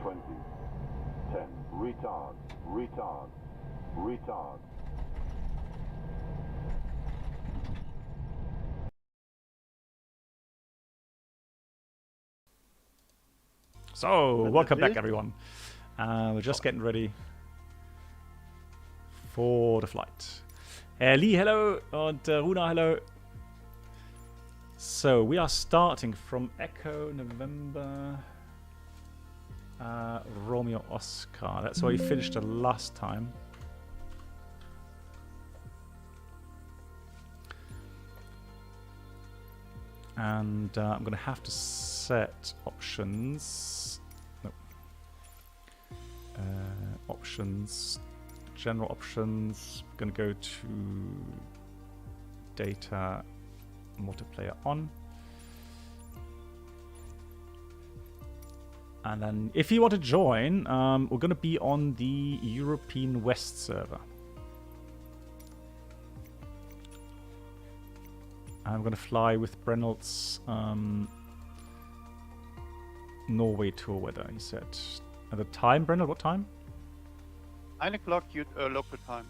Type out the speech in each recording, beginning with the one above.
20, 10, retard, retard, retard. So, welcome back everyone. We're just getting ready for the flight. Lee, hello, and Runa, hello. So, we are starting from Echo November Romeo Oscar. That's where we finished the last time. And I'm going to have to set options. No. Options. General options. I'm going to go to data multiplayer on. And then if you want to join, we're going to be on the European West server. I'm going to fly with Brennelt's Norway tour weather, he said. At the time, Brennelt, what time? 9 o'clock local time.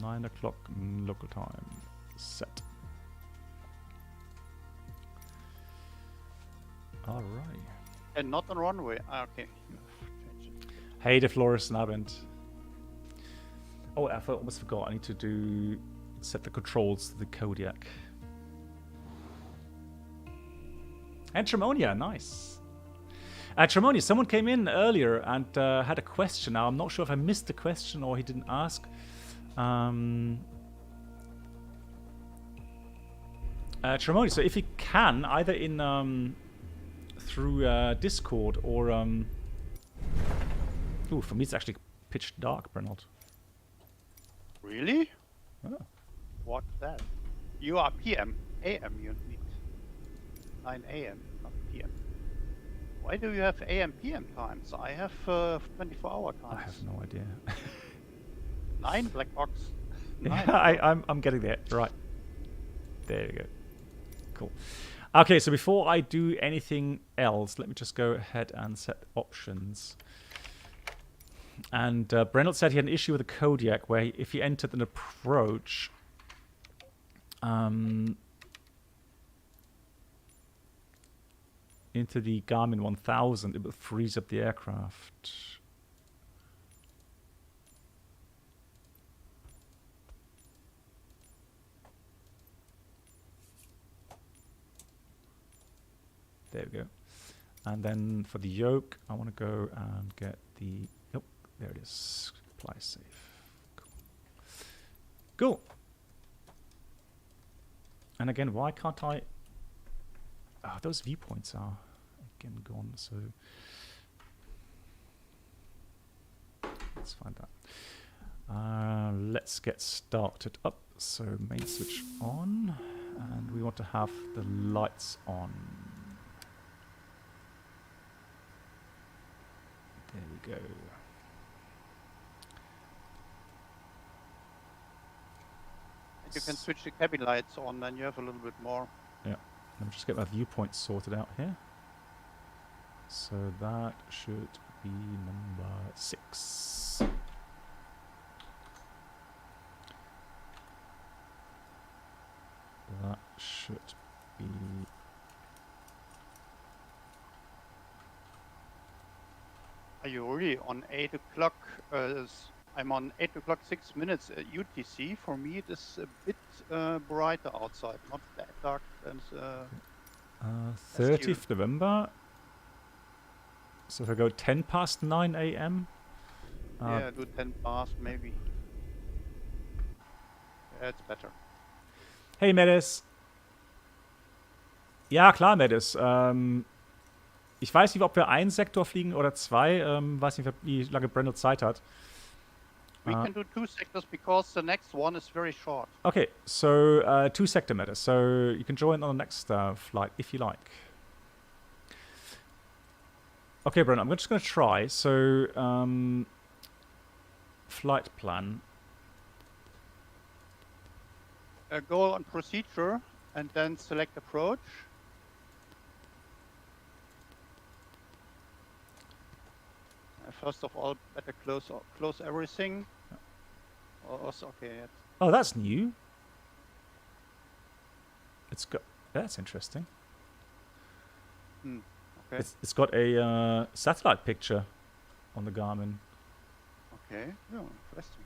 9 o'clock local time. Set. Alright. And not on runway. Ah, okay. Hey, the Flores Nabend. Oh, I almost forgot. I need to set the controls to the Kodiak. And Tremonia, nice. Tremonia, someone came in earlier and had a question. Now, I'm not sure if I missed the question or he didn't ask. Tremonia, so if you can, either in through Discord or... Ooh, for me it's actually pitch dark, Brennelt. Really? Oh. What's that? You are PM. AM you need. 9 AM, not PM. Why do you have AM PM times? I have 24-hour times. I have no idea. 9 black box. 9. Yeah, I'm getting there. Right. There you go. Cool. Okay, so before I do anything else, let me just go ahead and set options. And Brennelt said he had an issue with the Kodiak where if he entered an approach, into the Garmin 1000, it will freeze up the aircraft. There we go. And then for the yoke, I want to go and get the... Oh, there it is. Apply safe. Cool. Cool. And again, why can't I... Oh, those viewpoints are again gone, so... Let's find that. Let's get started up. So main switch on. And we want to have the lights on. There we go. You can switch the cabin lights on, then you have a little bit more. Yeah. Let me just get my viewpoints sorted out here. So that should be number 6. That should be... Are you really on 8 o'clock? I'm on 8 o'clock 6 minutes UTC. For me, it is a bit brighter outside, not that dark. And 30th November. So if I go 10 past 9 a.m. Yeah, do 10 past maybe. Yeah, it's better. Hey Medes. Ja, klar, Medes. Ich weiß nicht, ob wir einen Sektor fliegen oder 2. Weiß nicht, wie lange Brennelt Zeit hat. We can do 2 sectors because the next one is very short. Okay, so 2 sector matters. So you can join on the next flight if you like. Okay, Brennelt, I'm just going to try. So flight plan. Go on procedure and then select approach. first of all, better close everything. Okay. Oh, that's new. It's got. That's interesting. Okay. It's got a satellite picture on the Garmin. Okay. Yeah, interesting.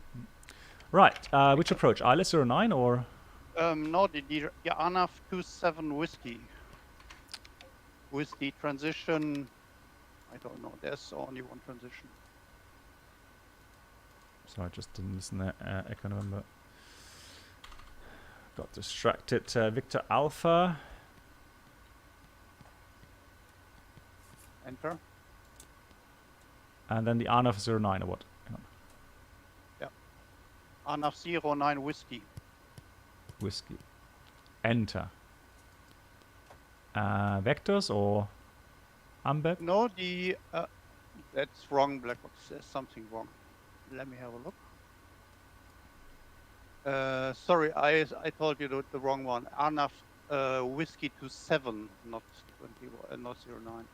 Right. Which approach? ILS-09 or? No, the ANAF 27 whiskey. With the transition, I don't know. There's only one transition. Sorry, I just didn't listen there. Echo November. Got distracted. Victor Alpha. Enter. And then the ANAF 09 or what? Hang on. ANAF 09 whiskey. Whiskey. Enter. Vectors or Ambed? No, that's wrong, black box. There's something wrong. Let me have a look. Sorry, I told you the wrong one. ANAF whiskey to 7, not 20, not 09.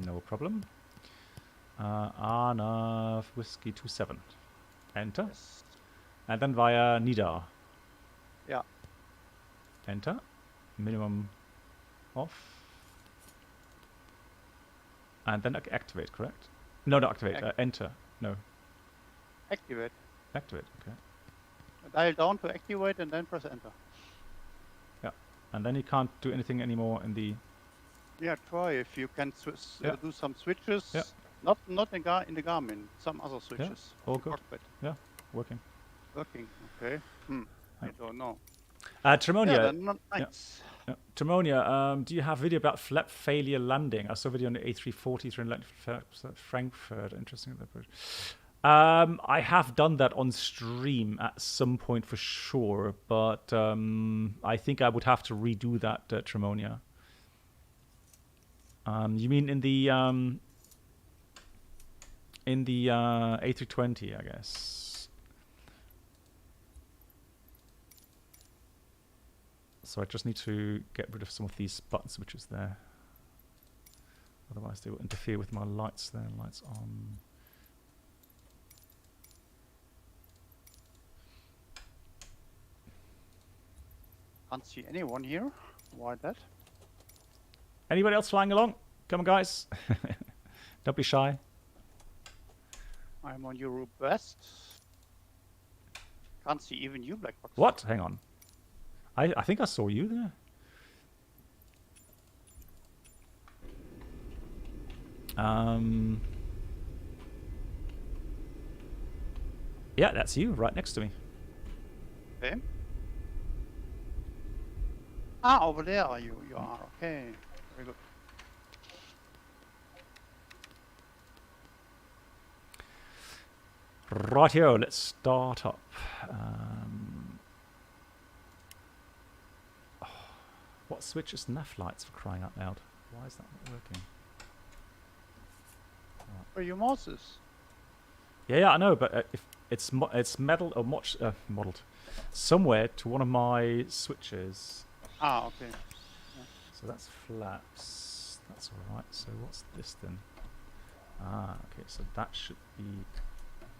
No problem. ANAF Whiskey 27. Enter. Yes. And then via Nidar. Yeah. Enter. Minimum off. And then activate, correct? No, not activate. Enter. No. Activate. Activate, okay. Dial down to activate and then press enter. Yeah. And then you can't do anything anymore in the... Yeah, try if you can do some switches. Yeah. Not in the Garmin, some other switches. All good. Cockpit. Yeah, working. Working, okay. I don't know. Tremonia. Yeah, then nice. Yeah. Tremonia, do you have video about flap failure landing? I saw a video on the A340 through Frankfurt. Interesting. I have done that on stream at some point for sure, but I think I would have to redo that, Tremonia. You mean in the A320, I guess. So I just need to get rid of some of these button switches there. Otherwise they will interfere with my lights there. Lights on. Can't see anyone here. Why that? Anybody else flying along? Come on, guys. Don't be shy. I'm on Europe West. Can't see even you, black box. What? Hang on. I think I saw you there. Yeah, that's you, right next to me. Okay. Ah, over there you are. Okay. Very good. Rightio, let's start up. What switch is nav lights, for crying out loud? Why is that not working? Where your mouse is? Yeah, I know, but if it's metal or modeled somewhere to one of my switches. Ah, okay. Yeah. So that's flaps. That's all right. So what's this then? Ah, okay. So that should be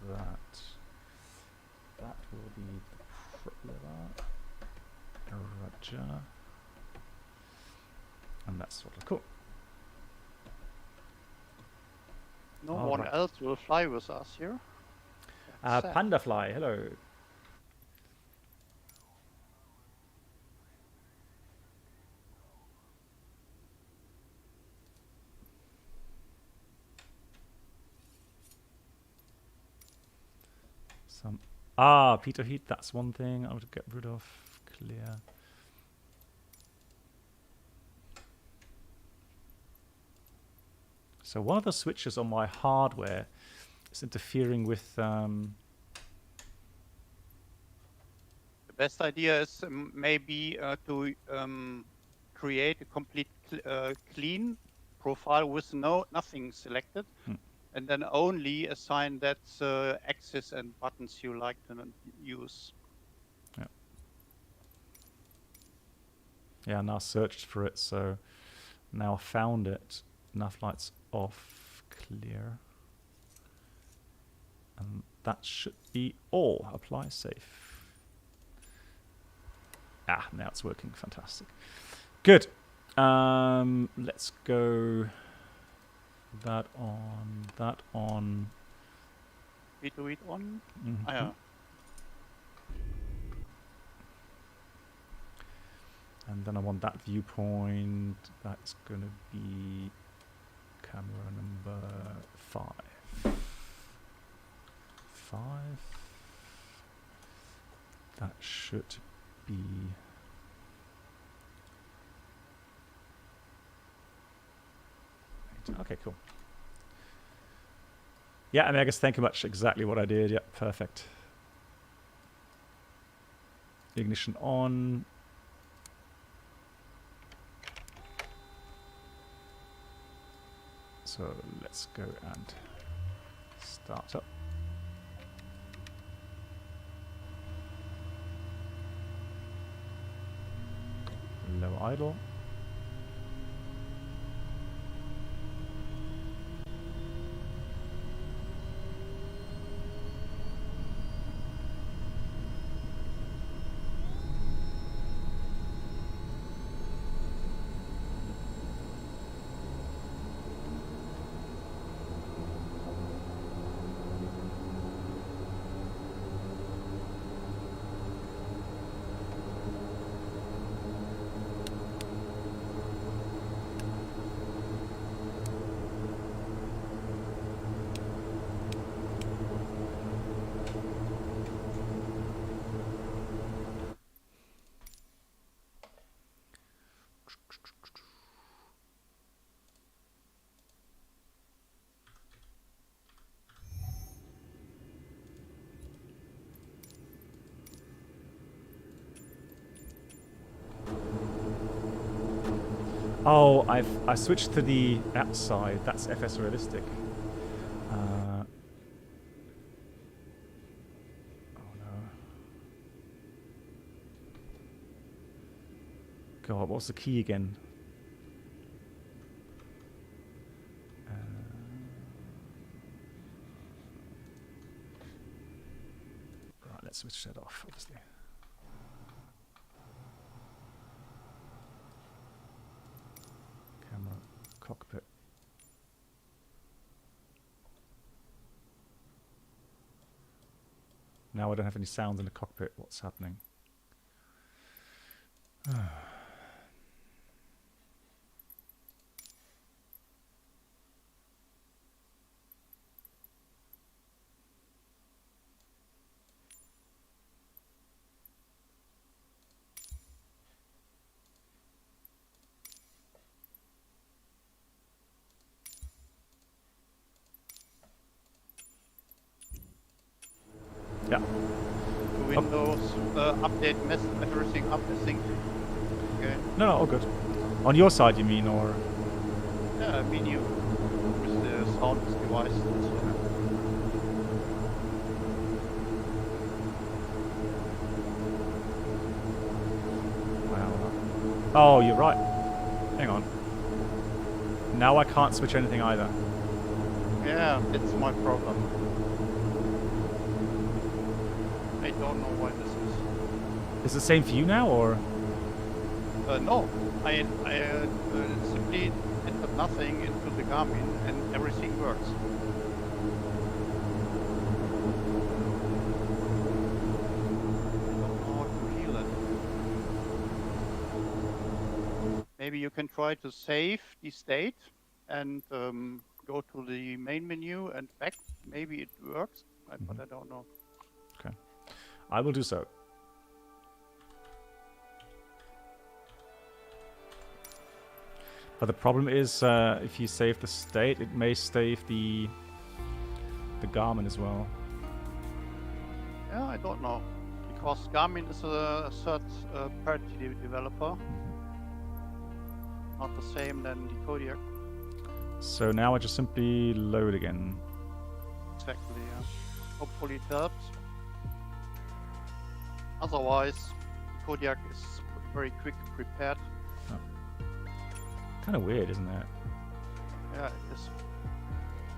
that. That will be the propeller. Roger. And that's sort of cool. No All one right. else will fly with us here. That's sad. Panda Fly, hello. Peter Heat, that's one thing I would get rid of. Clear. So one of the switches on my hardware is interfering with... The best idea is maybe to create a complete clean profile with nothing selected. And then only assign that axis and buttons you like to use. Yeah. Yeah, now I searched for it, so now I found it. Nav lights off, clear. And that should be all. Apply safe. Ah, now it's working. Fantastic. Good. Let's go that on, that on. V2 on. Mhm. Ah, yeah. And then I want that viewpoint. That's going to be camera number 5. 5. That should be... Okay, cool. Yeah, I mean, I guess thank you much. Exactly what I did. Yeah, perfect. Ignition on. So let's go and start up. Low idle. Oh, I switched to the outside. That's FS realistic. Oh no. God, what's the key again? Right, let's switch that off, obviously. Camera, cockpit. Now I don't have any sounds in the cockpit. What's happening? Yeah. Windows update everything up, I think. Okay. No, all good. On your side, you mean, or? Yeah, I mean you with the sound device. And so. Wow. Oh, you're right. Hang on. Now I can't switch anything either. Yeah, it's my problem. I don't know why this is. Is it the same for you now, or? No, I simply entered nothing into the Garmin and everything works. I don't know how to feel it. Maybe you can try to save the state and go to the main menu and back. Maybe it works, but I don't know. Okay. I will do so. But the problem is, if you save the state, it may save the Garmin as well. Yeah, I don't know. Because Garmin is a third-party developer. Not the same than the Kodiak. So now I just simply load again. Exactly, yeah. Hopefully it helps. Otherwise, Kodiak is very quick prepared. Kind of weird, isn't it? Yeah,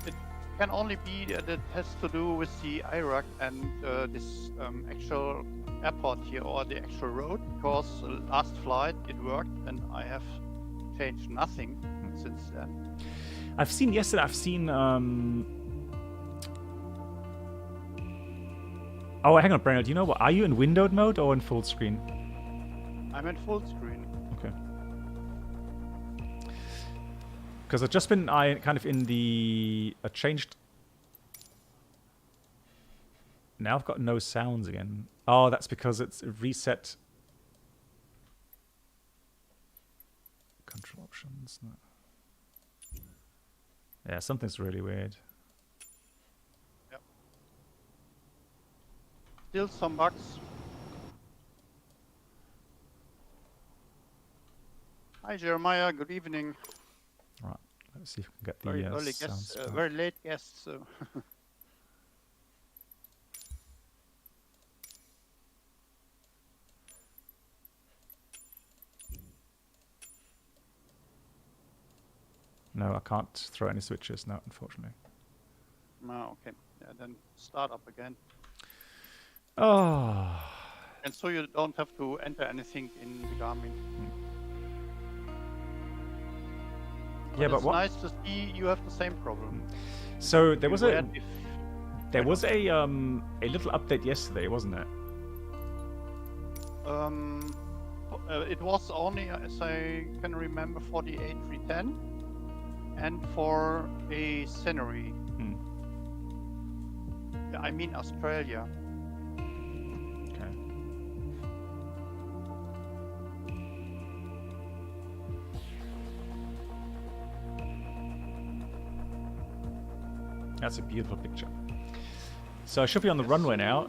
it can only be that it has to do with the Iraq and this actual airport here or the actual road, because last flight it worked and I have changed nothing since then. I've seen yesterday. I've seen. Oh, hang on, Breno. Do you know what? Are you in windowed mode or in full screen? I'm in full screen. Okay. Because I've just been kind of in the changed. Now I've got no sounds again. Oh, that's because it's reset. Control options. No. Yeah, something's really weird. Yep. Still some bugs. Hi Jeremiah, good evening. Right, let's see if we can get the Very early sounds guests, back. very late guests. So. No, I can't throw any switches. No, unfortunately. No, okay. Yeah, then start up again. Oh. And so you don't have to enter anything in the Garmin. Yeah, but it's what? nice to see you have the same problem. So there was a Beware little update yesterday, wasn't it? it was only, as I can remember, for the A310 and for a scenery. Yeah, I mean Australia. Okay. That's a beautiful picture. So I should be on the runway now.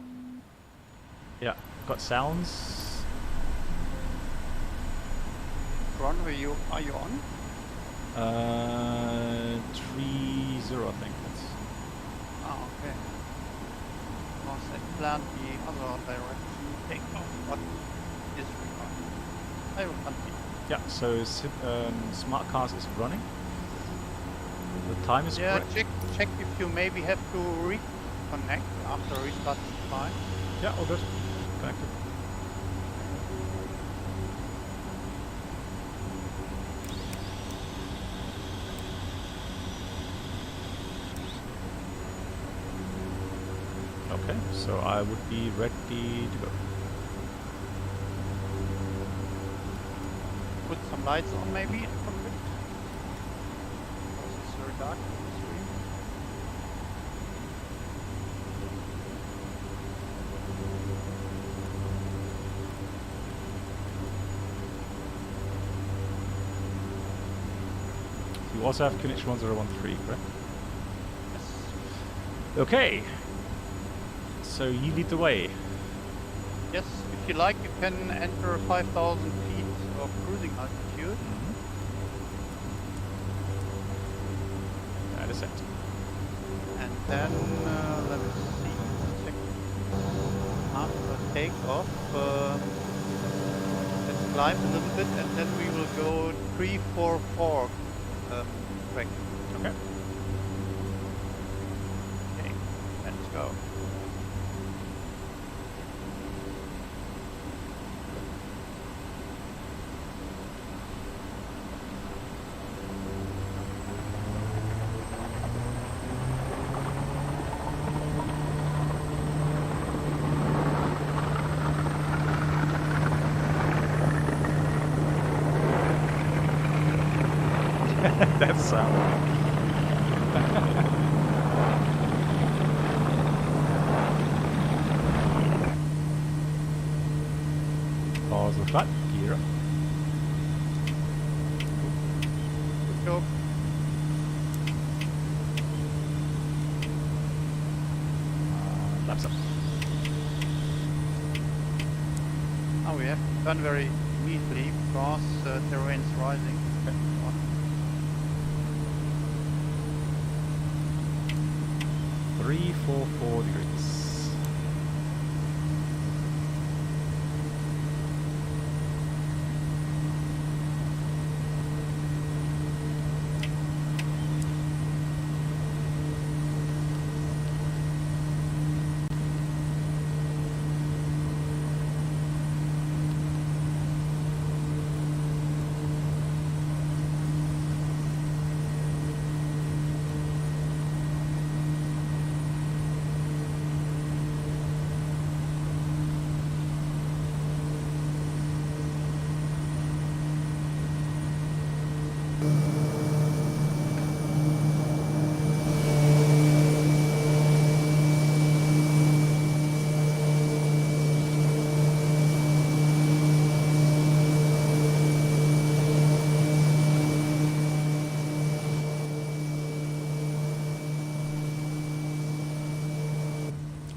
Yeah, got sounds. Runway, are you on? 30, I think. That's... Ah, okay. Because I planned the other direction takeoff, but disregard. I will continue. Yeah, so Smart Cars is running. The time is correct. Check if you maybe have to reconnect after restarting the flight. Yeah, all good. Connected. Okay, so I would be ready to go. Put some lights on maybe in the cockpit. Because it's very dark in the stream. You also have QNH 1013, correct? Yes. Okay. So you lead the way. Yes, if you like, you can enter 5,000 feet of cruising altitude. That is it. And then, let me see, check. After takeoff, let's climb a little bit and then we will go 344 track. Okay. Okay, let's go. That's pause the flight. Gear up. Good job. Laps up. Oh, we have to turn very immediately because terrain is rising. Okay. 344 degrees.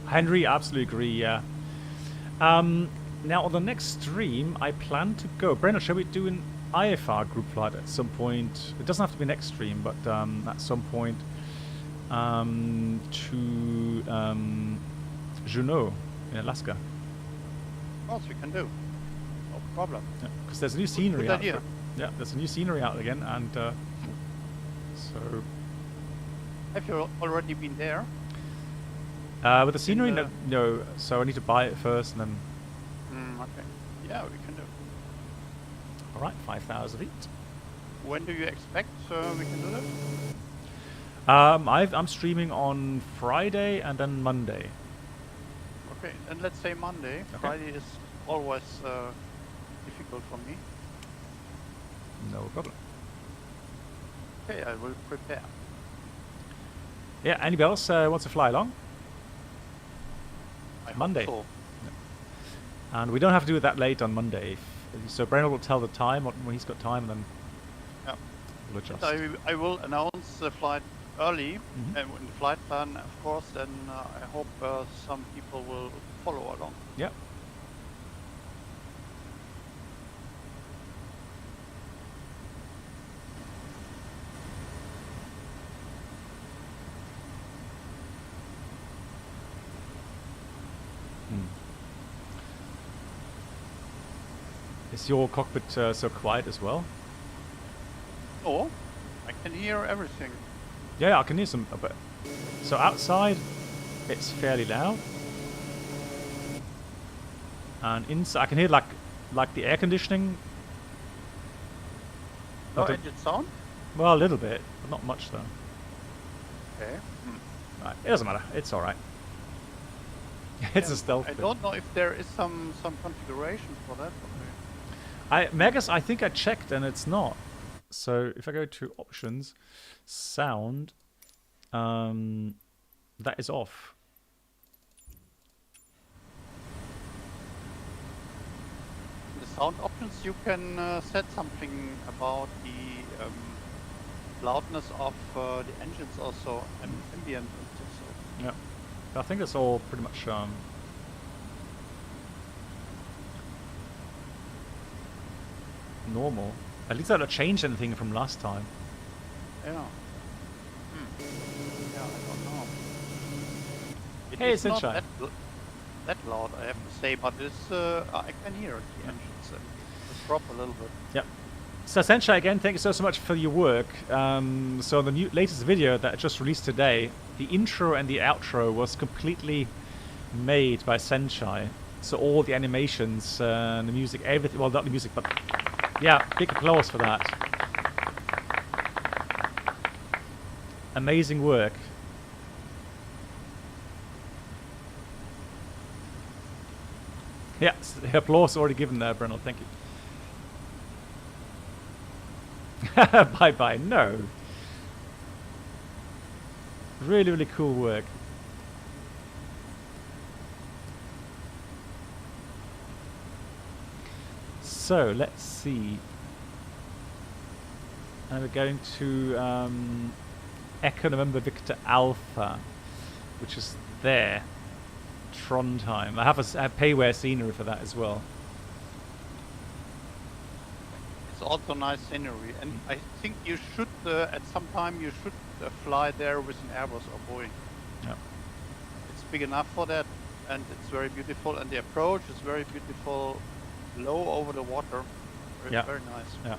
Henry, absolutely agree. Yeah. Now on the next stream, I plan to go. Brennan, shall we do an IFR group flight at some point? It doesn't have to be next stream, but at some point to Juneau in Alaska. Of course, we can do. No problem. Because there's new scenery Good out. idea. Yeah, there's a new scenery out again, and so. Have you already been there? With the scenery, no. So I need to buy it first, and then. Okay. Yeah, we can do. All right, 5,000 feet. When do you expect we can do that? I'm streaming on Friday and then Monday. Okay, and let's say Monday. Okay. Friday is always difficult for me. No problem. Okay, I will prepare. Yeah, anybody else wants to fly along? I hope Monday. so. And we don't have to do it that late on Monday. So Brennan will tell the time when he's got time, and then Yeah. we'll adjust. I will announce the flight early, Mhm. and in the flight plan, of course. Then I hope some people will follow along. Yeah. Is your cockpit so quiet as well? Oh, I can hear everything. Yeah, I can hear some a bit. So outside, it's fairly loud, and inside I can hear like the air conditioning. No Not a- engine sound? Well, a little bit, but not much though. Okay. Right, it doesn't matter. It's all right. It's a stealth. I bit. don't know if there is some configuration for that. Megas, I think I checked and it's not. So if I go to options, sound, that is off. The sound options, you can set something about the loudness of the engines also, and ambient and so. Yeah, I think it's all pretty much normal. At least I don't change anything from last time. Yeah. Yeah, I don't know. It Hey, is not sunshine. that loud, I have to say, but it's I can hear the engines and just drop a little bit. Yep. So essentially, again, thank you so much for your work. So the latest video that I just released today, the intro and the outro was completely made by Senshai. So all the animations, the music, everything, well, not the music, but yeah, big applause for that. Amazing work. Yeah, applause already given there, Brennel, thank you. Bye-bye, no. Really, really cool work. So, let's see. And we're going to Echo November Victor Alpha, which is there. Trondheim. I have a payware scenery for that as well. It's also nice scenery, and I think you should, at some time, you should fly there with an Airbus or Boeing. Yeah. It's big enough for that, and it's very beautiful, and the approach is very beautiful, low over the water. It's Yeah. very nice. Yeah.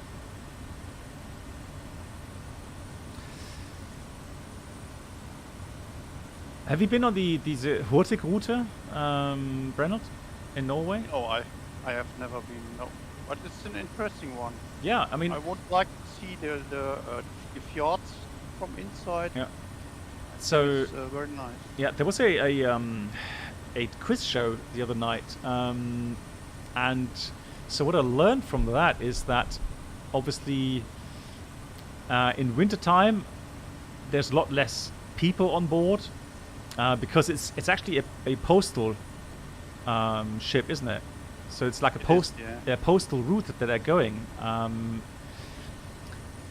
Have you been on these Hurtig route, Brennert, in Norway? No, I have never been, no. But it's an interesting one. Yeah, I mean, I would like to see the fjords from inside. yeah. So It's very nice. yeah, there was a quiz show the other night, and so what I learned from that is that obviously in wintertime there's a lot less people on board because it's actually a postal ship, isn't it? So it's like a postal route that they're going,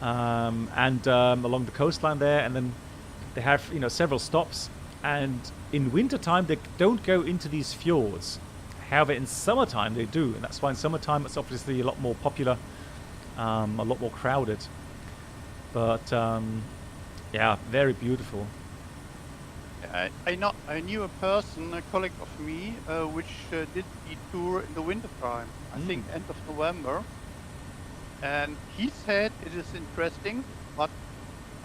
and along the coastline there, and then they have several stops, And in wintertime, they don't go into these fjords. However, in summertime, they do. And that's why in summertime, it's obviously a lot more popular, a lot more crowded. But, yeah, very beautiful. I knew a person, a colleague of me, which did the tour in the wintertime. I think end of November. And he said it is interesting, but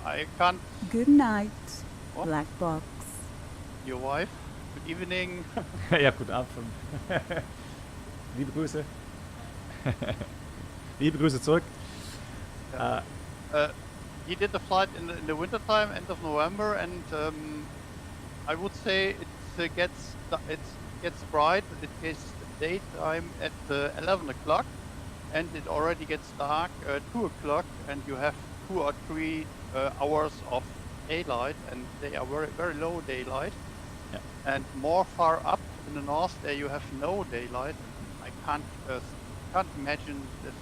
I can't... Good night, What? Black Box. Your wife? Good evening. Ja, guten Abend. Liebe Grüße. Liebe Grüße zurück. He did the flight in the wintertime, end of November, and I would say it gets bright. It gets daytime at 11 o'clock, and it already gets dark 2 o'clock, and you have 2 or 3 hours of daylight, and they are very, very low daylight. Yeah. And more far up in the north, there you have no daylight. I can't imagine that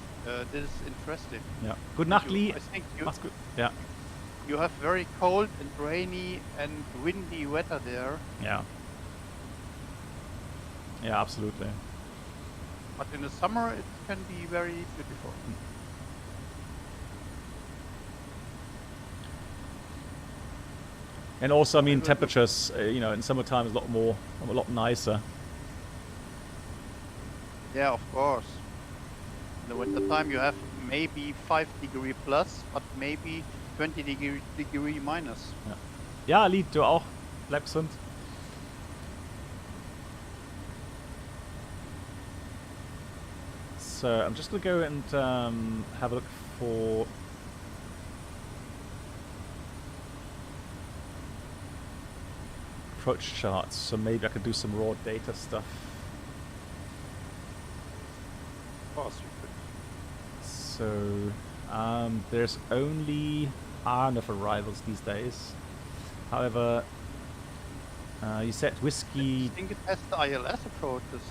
this is interesting. Ja. Gute Nacht, Lee. I think Mach's gut. Ja. you have very cold and rainy and windy weather there. Ja. Ja, absolutely. But in the summer, it can be very beautiful. And also, I mean, temperatures, you know, in summertime is a lot nicer. Yeah, of course. In the winter time, you have maybe 5 degree plus, but maybe 20 degree minus. Ja, ja, Lied, du auch. Bleib gesund. So, I'm just going to go and have a look for... approach charts, so maybe I could do some raw data stuff. Of course, you could. So, there's only enough arrivals these days. However, you said whiskey... I think it has the ILS approaches.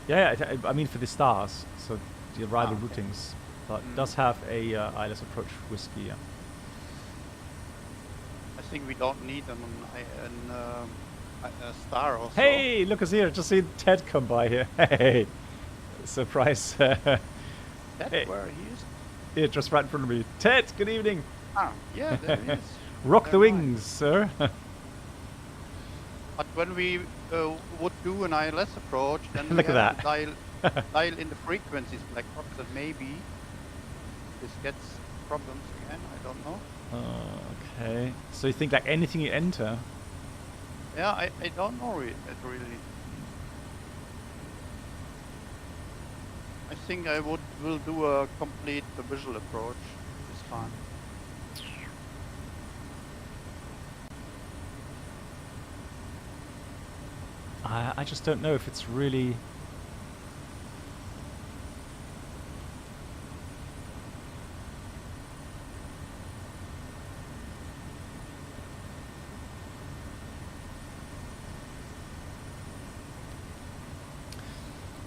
Yeah, I mean for the stars, so the arrival okay. routings. But it does have a ILS approach whiskey, yeah. I think we don't need a star or so. Hey, look us here, just seen Ted come by here. Hey, surprise. That's hey. where he is. Here, just right in front of me. Ted, good evening. Ah, yeah, there he is. Rock the Never mind. wings, sir. But when we would do an ILS approach, then Look we at have to dial in the frequencies, black box, and maybe this gets problems again. I don't know. Okay, so you think like anything you enter? Yeah, I don't know really. I think I will do a complete visual approach this time. I just don't know if it's really...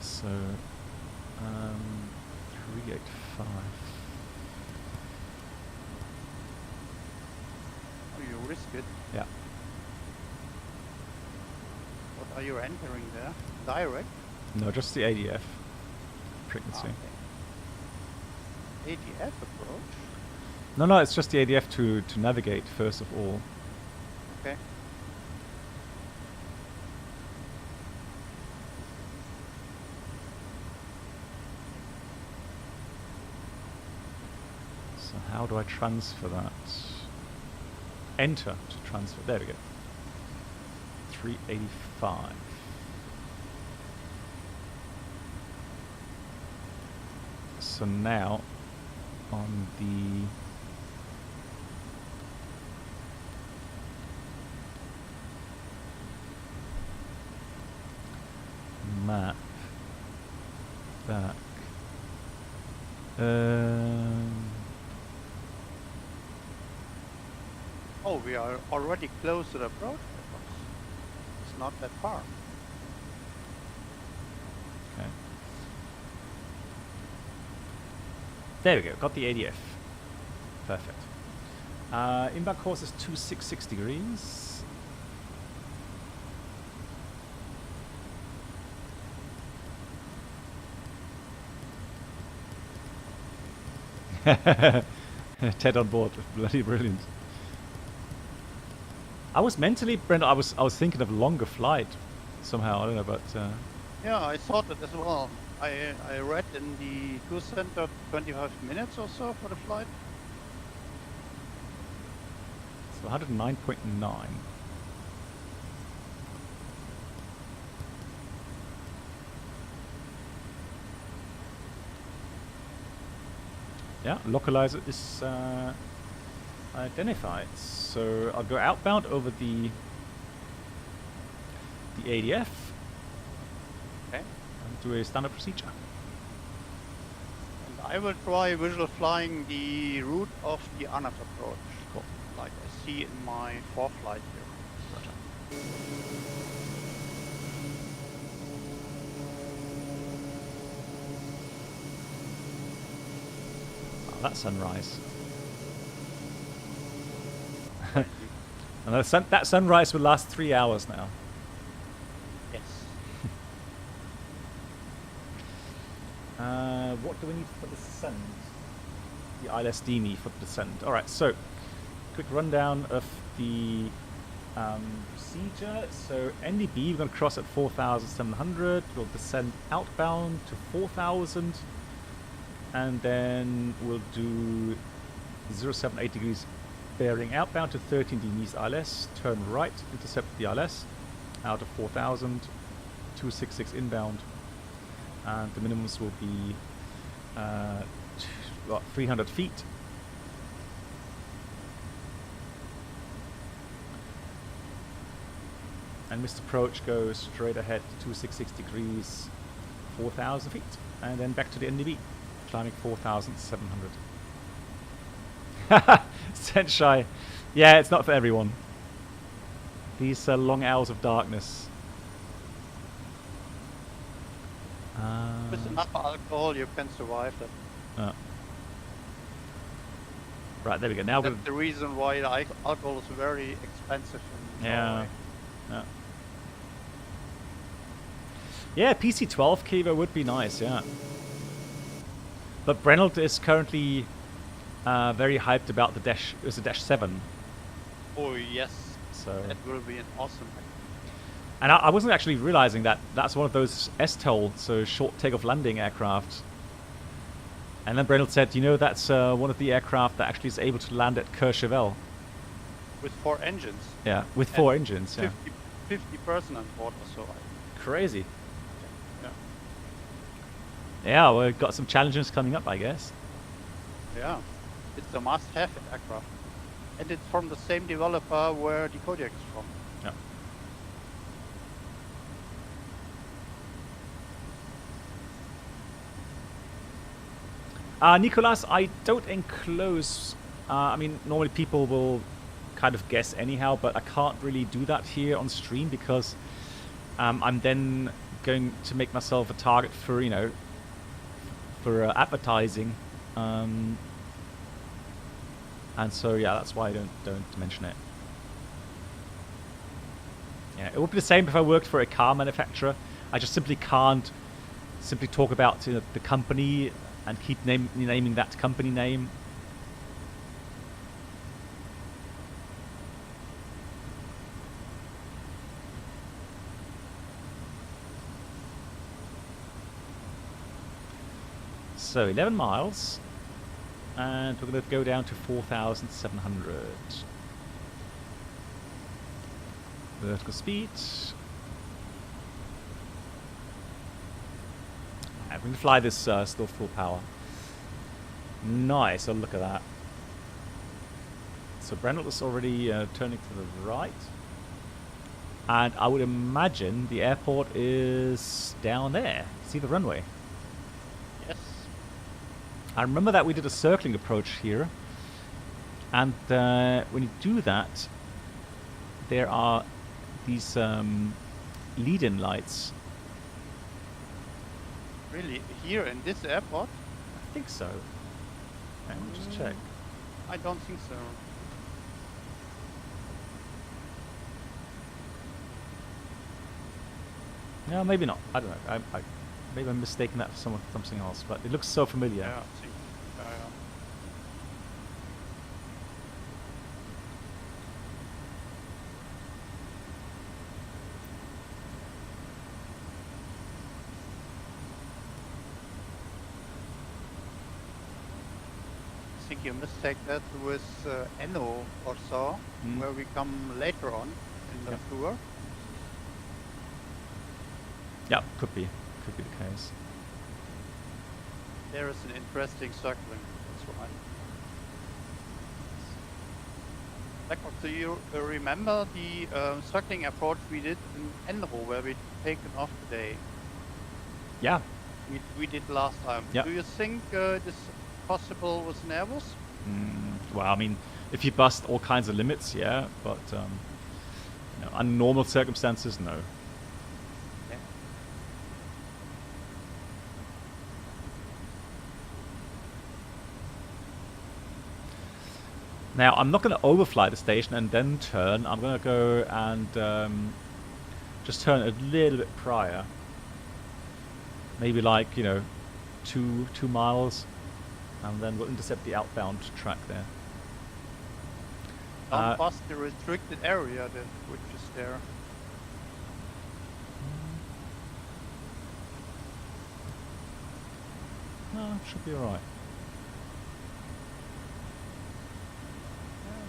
So, 385. Oh, you risk it. Yeah. What are you entering there? Direct? No, just the ADF frequency. Okay. ADF approach? No, it's just the ADF to navigate first of all. Okay. So how do I transfer that? Enter to transfer. There we go. 385. So now on the map back. Oh, we are already close to the approach. It's not that far. Okay. There we go. Got the ADF. Perfect. Inbound course is 266 degrees. Ted on board, bloody brilliant. I was mentally, Brent. I was thinking of longer flight somehow. I don't know, but Yeah, I thought it as well. I read in the tour center 25 minutes or so for the flight. so 109.9. Yeah, localizer is identified. So I'll go outbound over the ADF Okay. and do a standard procedure. And I will try visual flying the route of the ANAT approach, Cool. like I see in my flight here. Roger. Oh, that sunrise. And that sunrise will last 3 hours now. Yes. What do we need for the descent? The ILSD need for the descent. Alright, so quick rundown of the procedure. So NDB, we're going to cross at 4,700. We'll descend outbound to 4,000. And then we'll do 078 degrees bearing outbound to 13 degrees ILS. Turn right, intercept the ILS out of 4,000. 266 inbound. And the minimums will be 300 feet. And missed approach goes straight ahead 266 degrees, 4,000 feet. And then back to the NDB, climbing 4,700. Senshai. Yeah, it's not for everyone. These long hours of darkness. With enough alcohol, you can survive that. Right, there we go. Now That's the reason why the alcohol is very expensive in Norway. Yeah. Yeah, PC-12 Kiva would be nice, yeah. But Brennelt is currently very hyped about the Dash. It was a Dash 7. Oh yes, So, that will be an awesome. and I wasn't actually realizing that that's one of those STOL, so short takeoff landing aircraft. And then Brennelt said, you know, that's one of the aircraft that actually is able to land at Courchevel. With 4 engines. Yeah, with 4 engines. Yeah, 50 person on board or so. crazy. Yeah. Yeah, we've got some challenges coming up, I guess. Yeah. It's a must-have aircraft. And it's from the same developer where the Kodiak is from. Yeah. Nicolas, I don't enclose. I mean, normally people will kind of guess anyhow, but I can't really do that here on stream because I'm then going to make myself a target for, you know, for advertising. And so yeah, that's why I don't mention it. Yeah, it would be the same if I worked for a car manufacturer. I just simply can't simply talk about, you know, the company and keep naming that company name. So 11 miles, and we're going to go down to 4,700. Vertical speed. I'm going to fly this still full power. Nice, oh look at that. So Brennelt is already turning to the right. And I would imagine the airport is down there. See the runway? Yes. I remember that we did a circling approach here. And when you do that, there are these lead-in lights. Really? Here in this airport? I think so. Hang on, just check. I don't think so. No, maybe not. I don't know. Maybe I'm mistaken that for something else, but it looks so familiar. Yeah, I think. think you mistake that with Enno or so, where we come later on in the tour. Yeah, could be the case. There is an interesting circling, that's right. Blackbox, do you remember the circling approach we did in Enno, where we taken off today? Yeah. We did last time. Yeah. Do you think this possible with an Airbus? Well, I mean, if you bust all kinds of limits, yeah, but under normal circumstances, no. Yeah. Now, I'm not going to overfly the station and then turn. I'm going to go and just turn a little bit prior. Maybe like, 2 miles. And then we'll intercept the outbound track there. Don't pass the restricted area which is there. No, should be alright.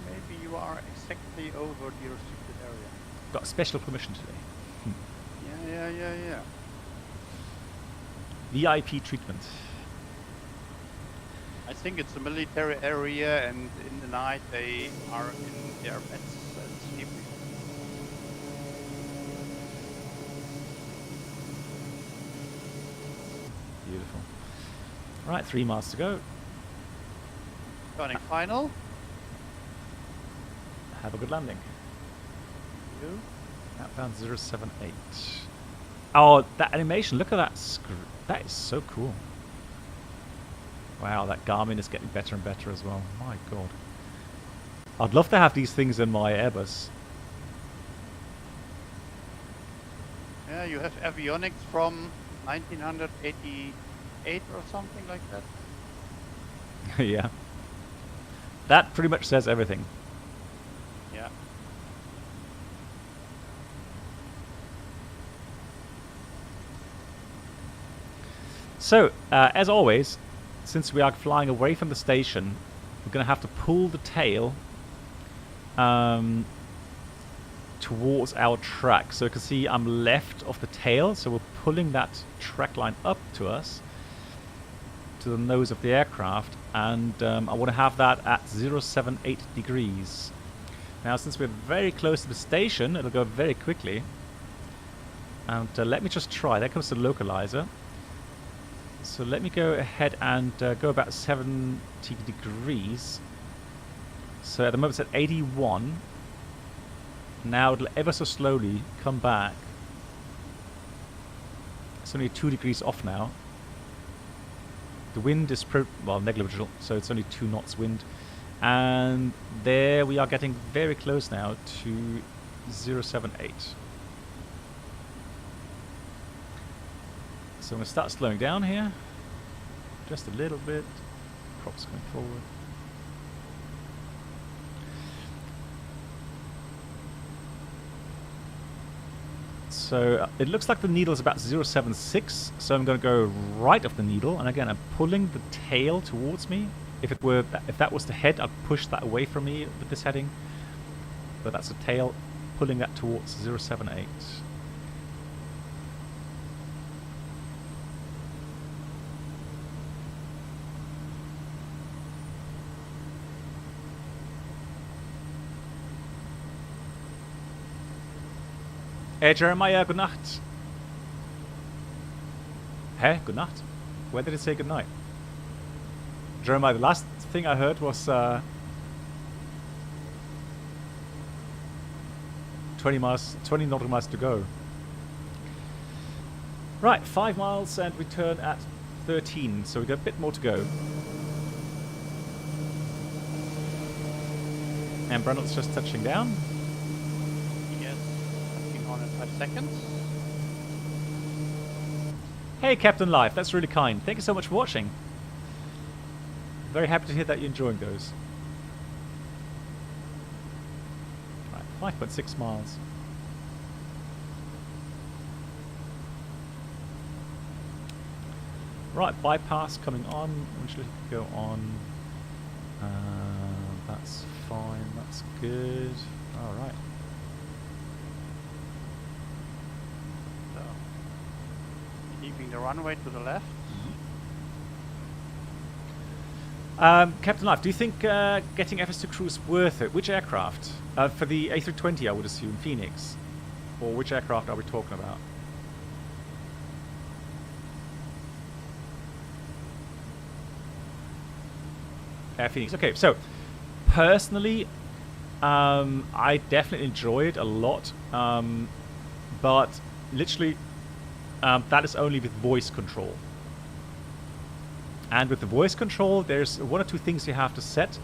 Maybe you are exactly over the restricted area. Got special permission today. Yeah. VIP treatment. I think it's a military area, and in the night they are in their beds and sleeping. Beautiful. Right, 3 miles to go. Turning final. Have a good landing. You. Outbound 078. Oh, that animation, look at that screw. That is so cool. Wow, that Garmin is getting better and better as well. My god. I'd love to have these things in my Airbus. Yeah, you have avionics from 1988 or something like that. Yeah. That pretty much says everything. Yeah. So, as always, since we are flying away from the station, we're going to have to pull the tail towards our track. So you can see I'm left of the tail, so we're pulling that track line up to us, to the nose of the aircraft, and I want to have that at 078 degrees. Now, since we're very close to the station, it'll go very quickly. And let me just try. There comes the localizer. So let me go ahead and go about 70 degrees. So at the moment it's at 81. Now it'll ever so slowly come back. It's only 2 degrees off now. The wind is negligible, so it's only 2 knots wind. And there we are getting very close now to 078. So I'm going to start slowing down here. Just a little bit. Props going forward. So it looks like the needle is about 076. So I'm going to go right of the needle. And again, I'm pulling the tail towards me. If that was the head, I'd push that away from me with this heading. But that's the tail, pulling that towards 078. Hey Jeremiah, good night. Hey, good night. When did it say good night? Jeremiah, the last thing I heard was 20 nautical miles to go. Right, 5 miles and we turn at 13, so we've got a bit more to go. And Brundle's just touching down. Yes, touching on in 5 seconds. Hey Captain Life, that's really kind. Thank you so much for watching. Very happy to hear that you're enjoying those. Right, 5.6 miles. Right, bypass coming on. Which should go on That's fine. That's good. All right. So, keeping the runway to the left. Captain Life, do you think getting FS2 crew is worth it? Which aircraft? For the A320, I would assume, Phoenix. Or which aircraft are we talking about? Air Phoenix. Okay, so personally, I definitely enjoy it a lot. But literally, that is only with voice control. And with the voice control, there's one or two things you have to set.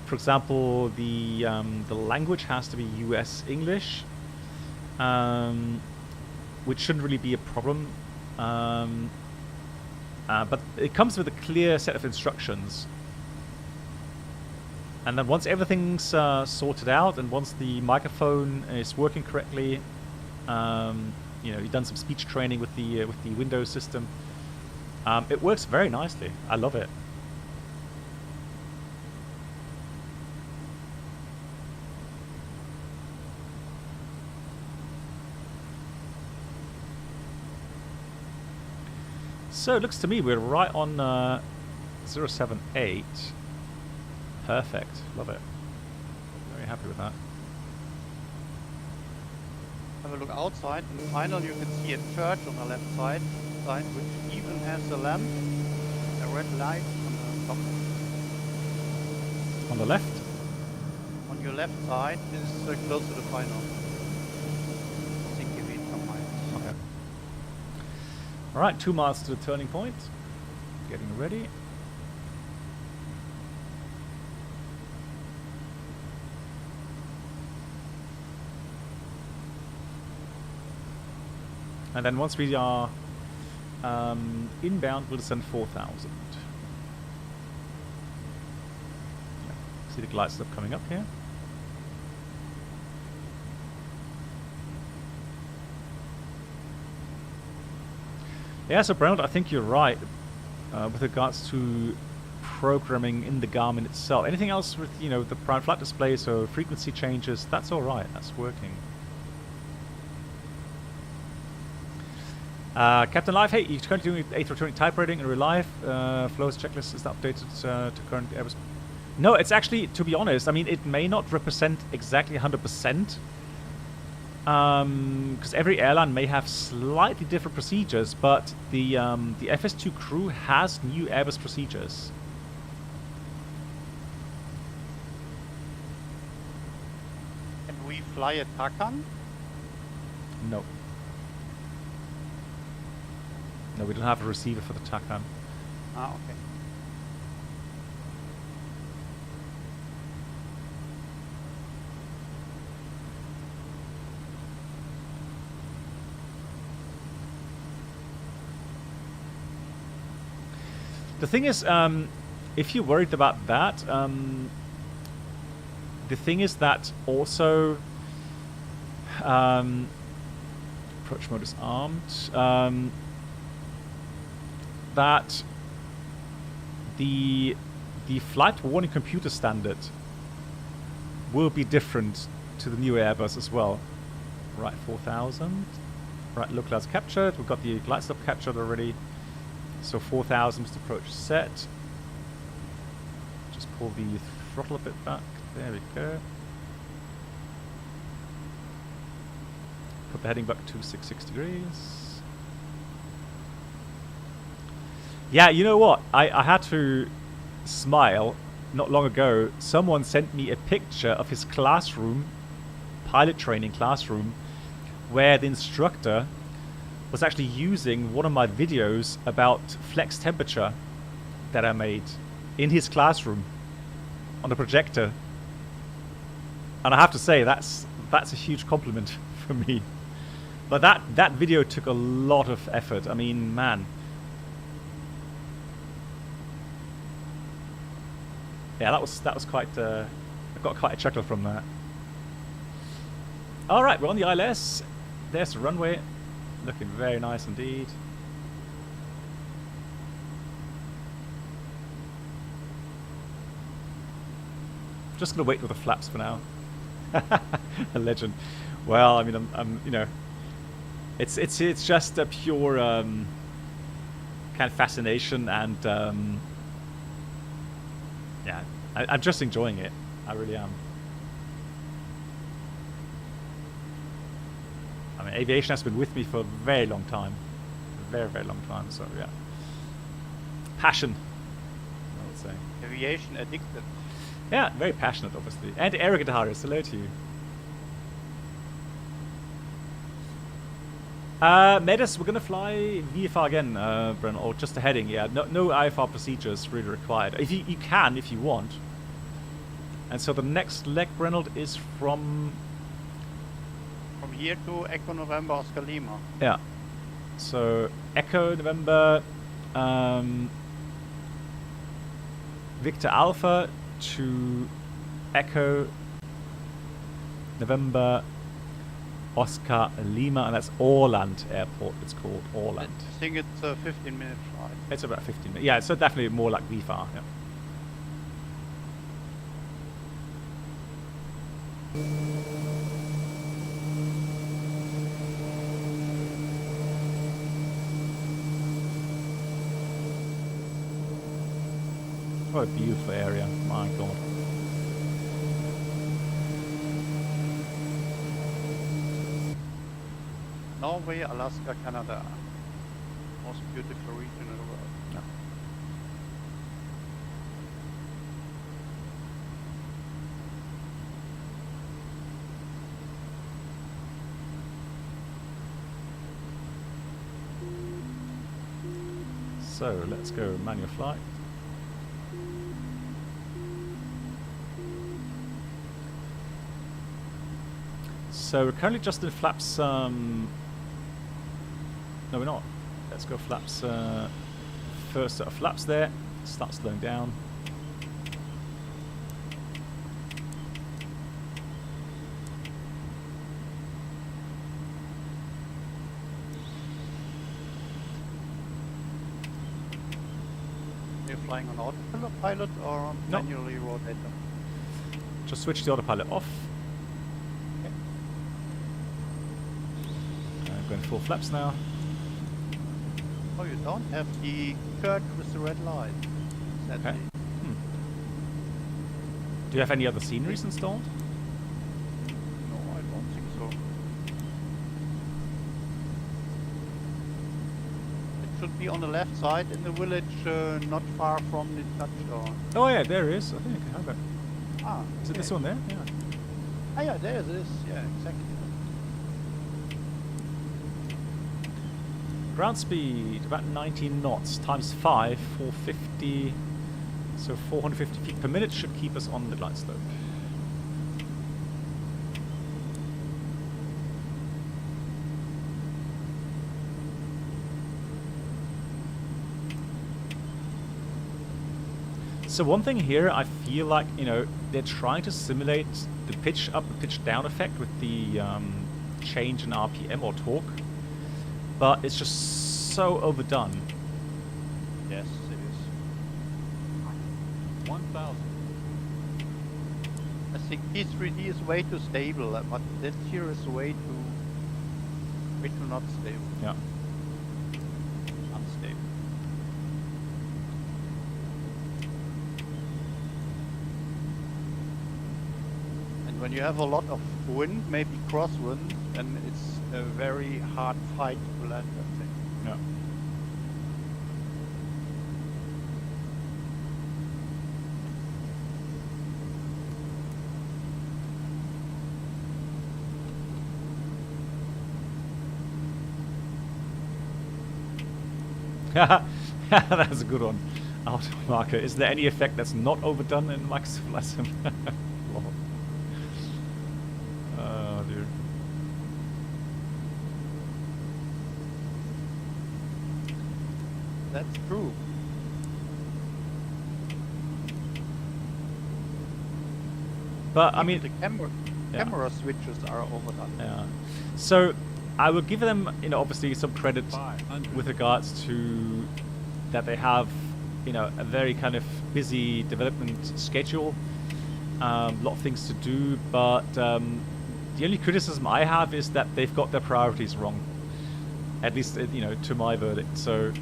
For example, the language has to be US English, which shouldn't really be a problem. But it comes with a clear set of instructions. And then once everything's sorted out, and once the microphone is working correctly, you know, you've done some speech training with the Windows system. It works very nicely. I love it. So it looks to me we're right on 078. Perfect. Love it. Very happy with that. Have a look outside. In the final, you can see a church on the left side, which even has a lamp, a red light on the top. On the left? On your left side is close to the final. 60 feet from mine. Okay. All right, 2 miles to the turning point. Getting ready. And then once we are inbound, we'll descend 4,000. Yeah. See the glide slope coming up here. Yeah, so Brent, I think you're right with regards to programming in the Garmin itself. Anything else with, you know, the prime flight display, so frequency changes, that's all right. That's working. Captain Live, hey, you're currently doing A320 type rating in real life. Flows checklist is updated to current Airbus. No, it's actually, to be honest, I mean, it may not represent exactly 100%. Because every airline may have slightly different procedures, but the FS2 crew has new Airbus procedures. Can we fly a Takan? No. No, we don't have a receiver for the Takan. Ah, okay. The thing is, if you're worried about that, the thing is that also approach mode is armed. That the flight warning computer standard will be different to the new Airbus as well. Right, 4,000. Right, low clouds captured. We've got the glide slope captured already. So 4,000 must approach set. Just pull the throttle a bit back. There we go. Put the heading back to 660 degrees. Yeah, you know what? I had to smile not long ago. Someone sent me a picture of his classroom, pilot training classroom, where the instructor was actually using one of my videos about flex temperature that I made in his classroom on the projector. And I have to say, that's a huge compliment for me. But that video took a lot of effort. I mean, man. Yeah, that was quite. I got quite a chuckle from that. All right, we're on the ILS. There's the runway, looking very nice indeed. just gonna wait with the flaps for now. A legend. Well, I mean, I'm you know, it's just a pure kind of fascination, and yeah, I'm just enjoying it. I really am. I mean, aviation has been with me for a very long time, a very, very long time. So yeah, passion, I would say. Aviation addicted. Yeah, very passionate, obviously. And Eric Guitarist, hello to you. Medis, we're gonna fly VFR again, Bren, or just a heading. Yeah, no IFR procedures really required. If you can, if you want. And so the next leg, Brenold, is from here to Echo November Oscar Lima. Yeah. So Echo November, Victor Alpha to Echo November Oscar Lima, and that's Orland Airport. It's called Orland. I think it's a 15-minute flight. It's about 15 minutes. Yeah, so definitely more like VFAR. Yeah. What a beautiful area, my god. Norway, Alaska, Canada. Most beautiful region in the world. Yeah. So let's go manual flight. So we're currently just in flaps. No, we're not. Let's go flaps. First set of flaps there. Start slowing down. You're flying on autopilot or No. manually rotator? Just switch the autopilot off. Going full flaps now. Oh, you don't have the curve with the red light. Sadly. Okay. Do you have any other sceneries installed? No, I don't think so. It should be on the left side in the village, not far from the touchdown. Oh yeah, there is. I think I have it. Ah, Is it this one there? Yeah. Ah, yeah, there it is. Yeah, exactly. Ground speed about 19 knots times 5, 450. So 450 feet per minute should keep us on the glide slope. So one thing here, I feel like, you know, they're trying to simulate the pitch up and pitch down effect with the change in RPM or torque, but it's just so overdone. Yes, it is. 1,000. I think P3D is way too stable, but this here is way too not stable. Yeah. Unstable. And when you have a lot of wind, maybe crosswind, then it's a very hard fight to land that thing. Yeah. That's a good one. Auto marker. Is there any effect that's not overdone in Microsoft Flight Sim? Oh dear. That's true. But I Even mean, the camera switches are overdone. yeah. So I will give them, you know, obviously some credit 500. with regards to that they have, you know, a very kind of busy development schedule. A lot of things to do, but the only criticism I have is that they've got their priorities wrong. At least, you know, to my verdict. So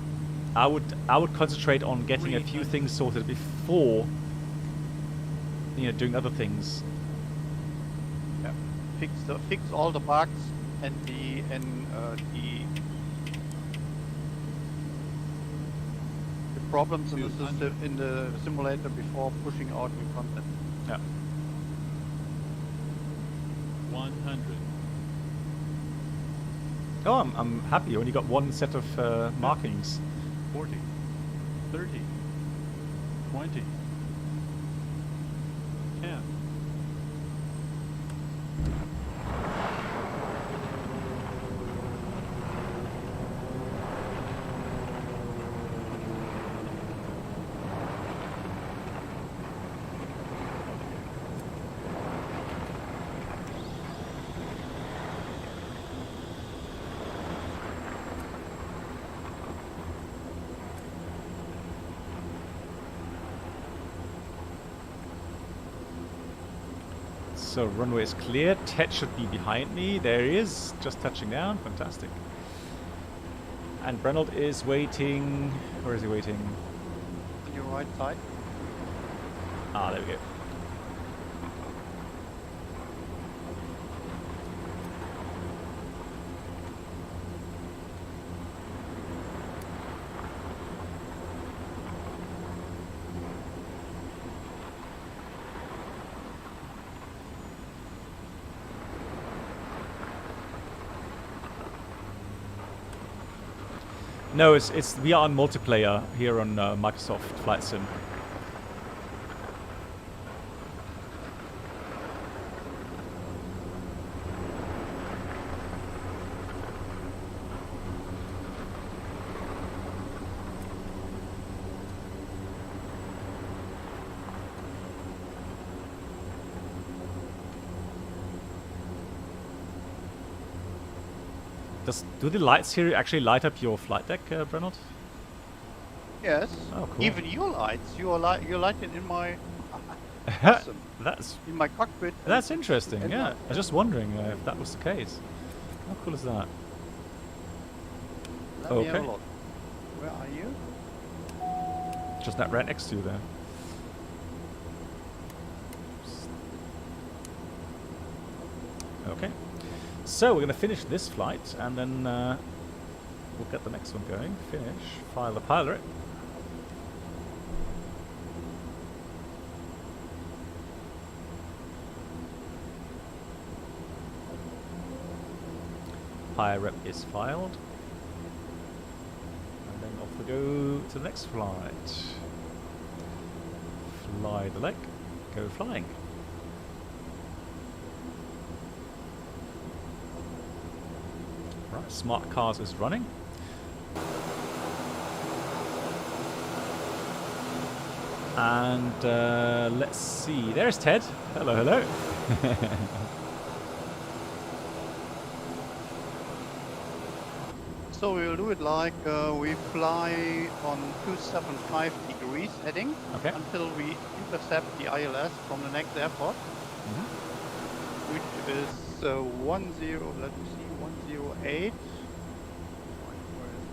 I would concentrate on getting a few things sorted before, you know, doing other things. Yeah. Fix all the bugs and the problems in the system, in the simulator before pushing out new content. Yeah. 100. Oh, I'm happy. You only got one set of markings. 40. 30. 20. 10. So runway is clear. Ted should be behind me. There he is, just touching down. Fantastic. And Brenold is waiting. Where is he waiting? On your right side. Ah, there we go. No, it's we are on multiplayer here on Microsoft Flight Sim. Do the lights here actually light up your flight deck, Brenold? Yes. Oh, cool. Even your lights. You're lighted in my. Awesome. That's in my cockpit. That's interesting. And Yeah, I was just wondering if that was the case. How cool is that? Let me have a Okay. look. Where are you? Just that right next to you there. Okay. So we're going to finish this flight and then we'll get the next one going. Finish. File the pilot. Pilot is filed. And then off we go to the next flight. Fly the leg. Go flying. Right, Smart Cars is running. And let's see. There's Ted. Hello, hello. So we'll do it like we fly on 275 degrees heading Okay. until we intercept the ILS from the next airport, which is 10. Let me see, 108. Where is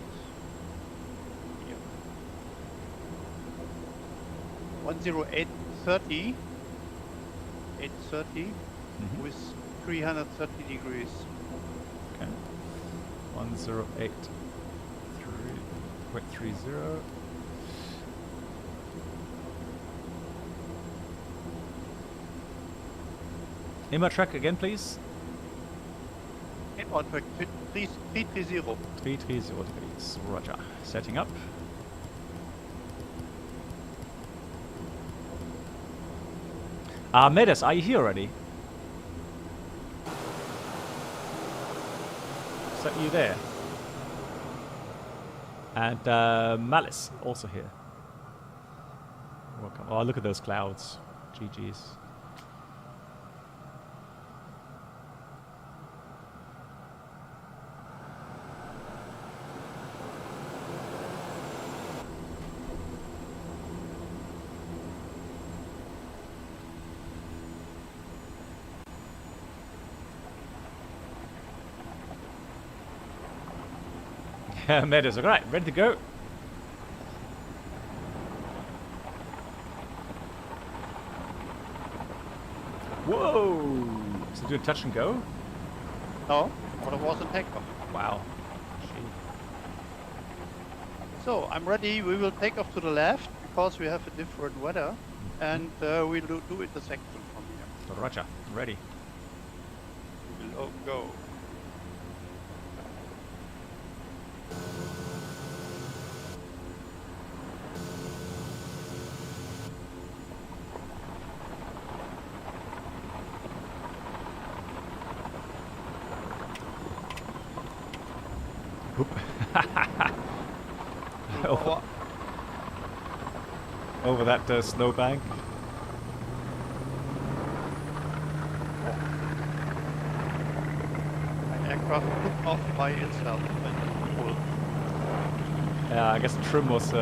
it? Here. 108.30. 830 with 330 degrees. Okay. 108.30. Inbound track again, please. Inbound track 330. 330 degrees. Roger. Setting up. Medes, are you here already? Is that you there? And Malice, also here. Welcome. Oh, look at those clouds. GG's. Meadows, all right, ready to go. Whoa! So do a touch and go? No, but it was a takeoff. Wow. So I'm ready. We will take off to the left because we have a different weather, and we'll do it the section from here. Roger, ready. We will go. Over that snowbank. My aircraft took off by itself. Cool. Yeah, I guess the trim was Maybe,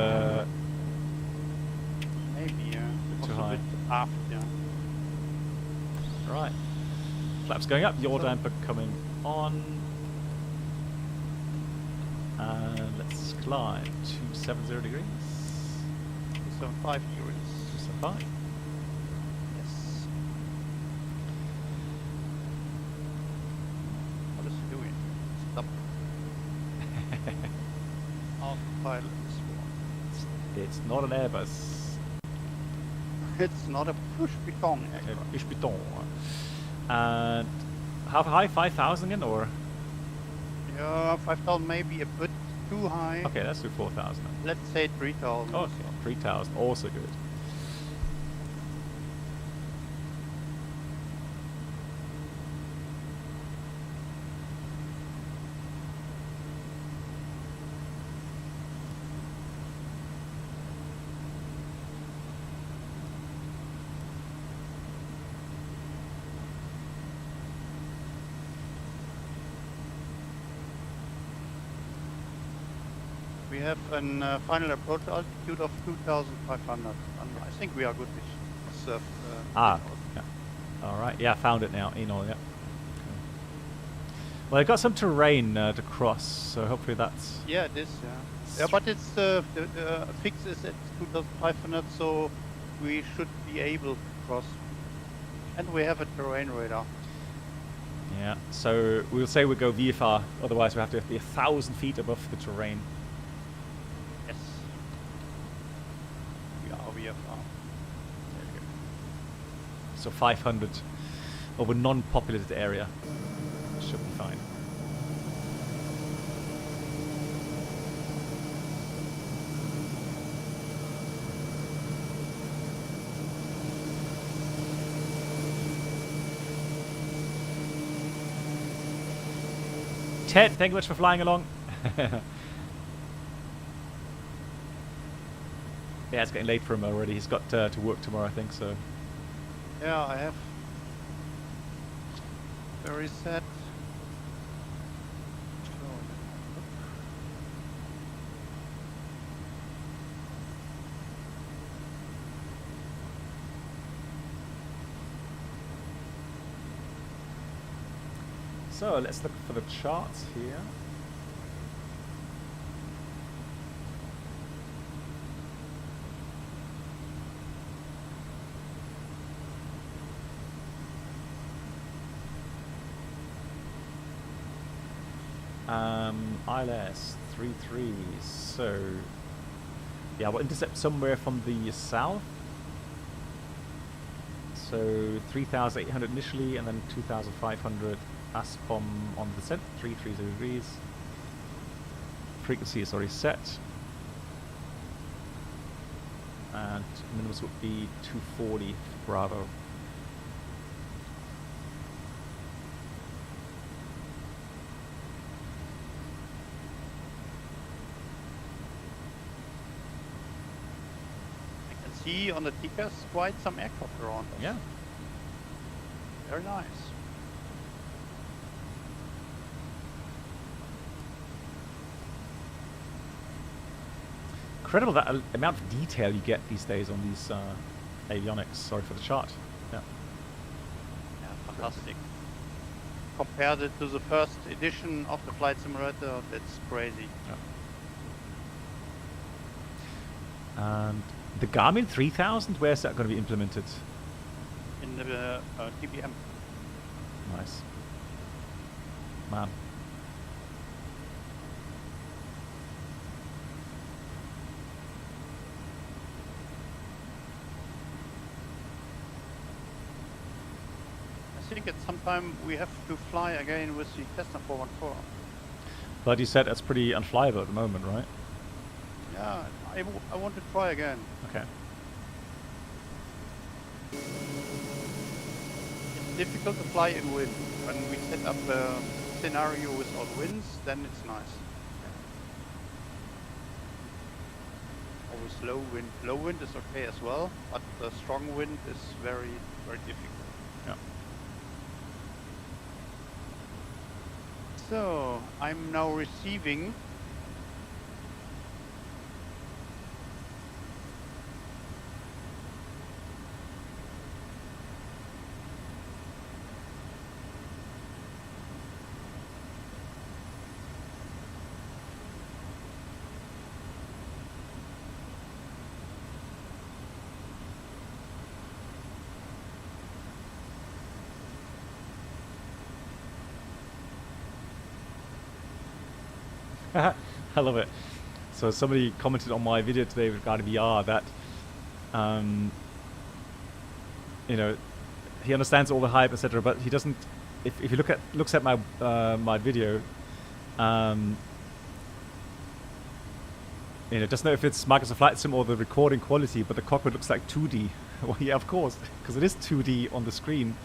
yeah. It was too a high. bit aft, yeah. Right. Flaps going up, yaw damper coming on. And let's climb 270 degrees. 275 degrees. 275. Yes. What is he doing? Stop. Autopilot is wrong. It's not an Airbus. It's not a push beton aircraft. It's beton. And how high? 5,000 again, or? Yeah, 5,000 maybe a bit too high. Okay, let's do 4,000. Let's say 3,000. Okay, 3,000, also good. We have a final approach altitude of 2,500. And I think we are good with surf. Yeah. All right. Yeah, found it now. Yeah. Okay. Well, I got some terrain to cross, so hopefully that's. Yeah, it is. Yeah. Yeah, but it's the fix is at 2,500, so we should be able to cross. And we have a terrain radar. Yeah. So we'll say we go VFR. Otherwise, we have to be 1,000 feet above the terrain. Yes. We are VFR. There we go. So 500 over non-populated area. Should be fine. Ted, thank you much for flying along. Yeah, it's getting late for him already. He's got to work tomorrow, I think, so. Yeah, I have. Very sad. So let's look for the charts here. ILS 33. So yeah, we'll intercept somewhere from the south. So 3,800 initially, and then 2,500 ASPOM on the descent, 330 degrees. Frequency is already set. And minimums would be 240 Bravo. I can see on the tickers quite some aircraft around us. Yeah. Very nice. Incredible that amount of detail you get these days on these avionics. Sorry for the chart. Yeah. Yeah, fantastic. compared it to the first edition of the flight simulator, that's crazy. And the Garmin 3000, where's that going to be implemented? In the TBM. Nice. Man. I think at some time we have to fly again with the Cessna 414. But you said that's pretty unflyable at the moment, right? Yeah, I want to try again. Okay. It's difficult to fly in wind. When we set up a scenario without winds, then it's nice. Or with low wind. Low wind is okay as well, but the strong wind is very, very difficult. Yeah. So, I'm now receiving I love it. So somebody commented on my video today regarding VR that, you know, he understands all the hype, etc., but he doesn't. If he looks at my my video, you know, doesn't know if it's Microsoft Flight Sim or the recording quality, but the cockpit looks like 2D. Well, yeah, of course, because it is 2D on the screen.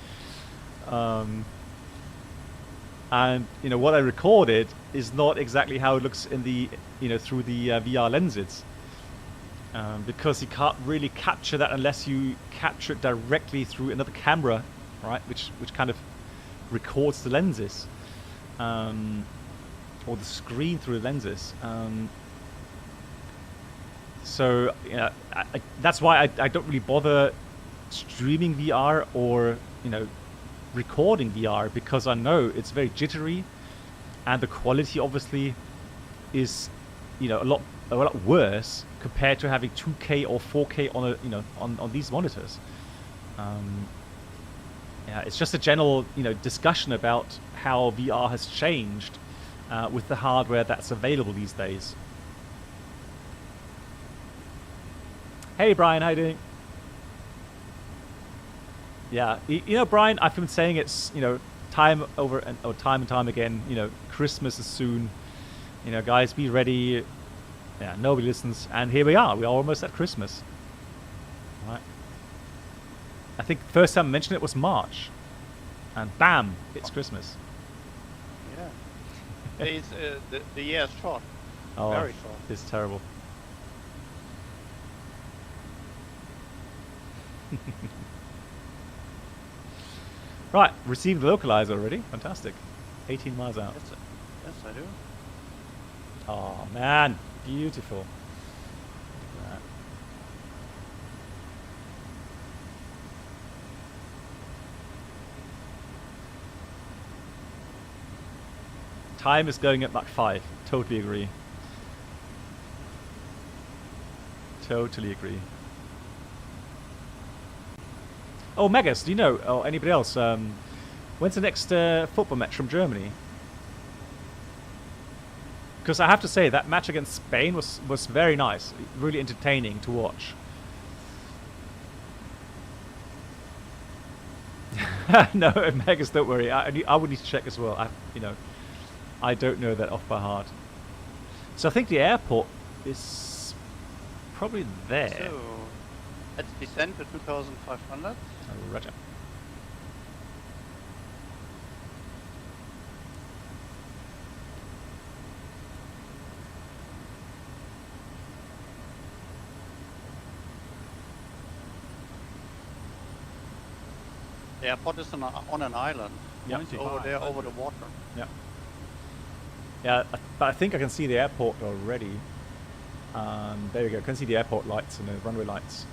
And you know what I recorded is not exactly how it looks in the through the VR lenses, because you can't really capture that unless you capture it directly through another camera, right? Which kind of records the lenses, or the screen through the lenses. So yeah, that's why I don't really bother streaming VR or recording VR, because I know it's very jittery, and the quality obviously is a lot worse compared to having 2K or 4K on on these monitors. Yeah, it's just a general discussion about how VR has changed with the hardware that's available these days. Hey Brian, how you doing? Yeah, Brian, I've been saying it's time and time again. Christmas is soon. Guys, be ready. Yeah, nobody listens, and here we are. We are almost at Christmas. Right. I think the first time I mentioned it was March, and bam, it's Christmas. Yeah. It's, the year is short. Oh, very short. It's terrible. Right, received the localizer already. Fantastic. 18 miles out. Yes, I do. Oh man, beautiful. Look at that. Time is going at Mach 5. Totally agree. Totally agree. Oh, Megas, do you know, or anybody else, when's the next football match from Germany? Because I have to say, that match against Spain was very nice. Really entertaining to watch. No, Megas, don't worry. I would need to check as well. I don't know that off by heart. So I think the airport is probably there. So, let's descend to 2,500. Roger. The airport is on an island. Yep. It's over there, over the water. Yeah. Yeah, but I think I can see the airport already. There we go. I can see the airport lights and the runway lights.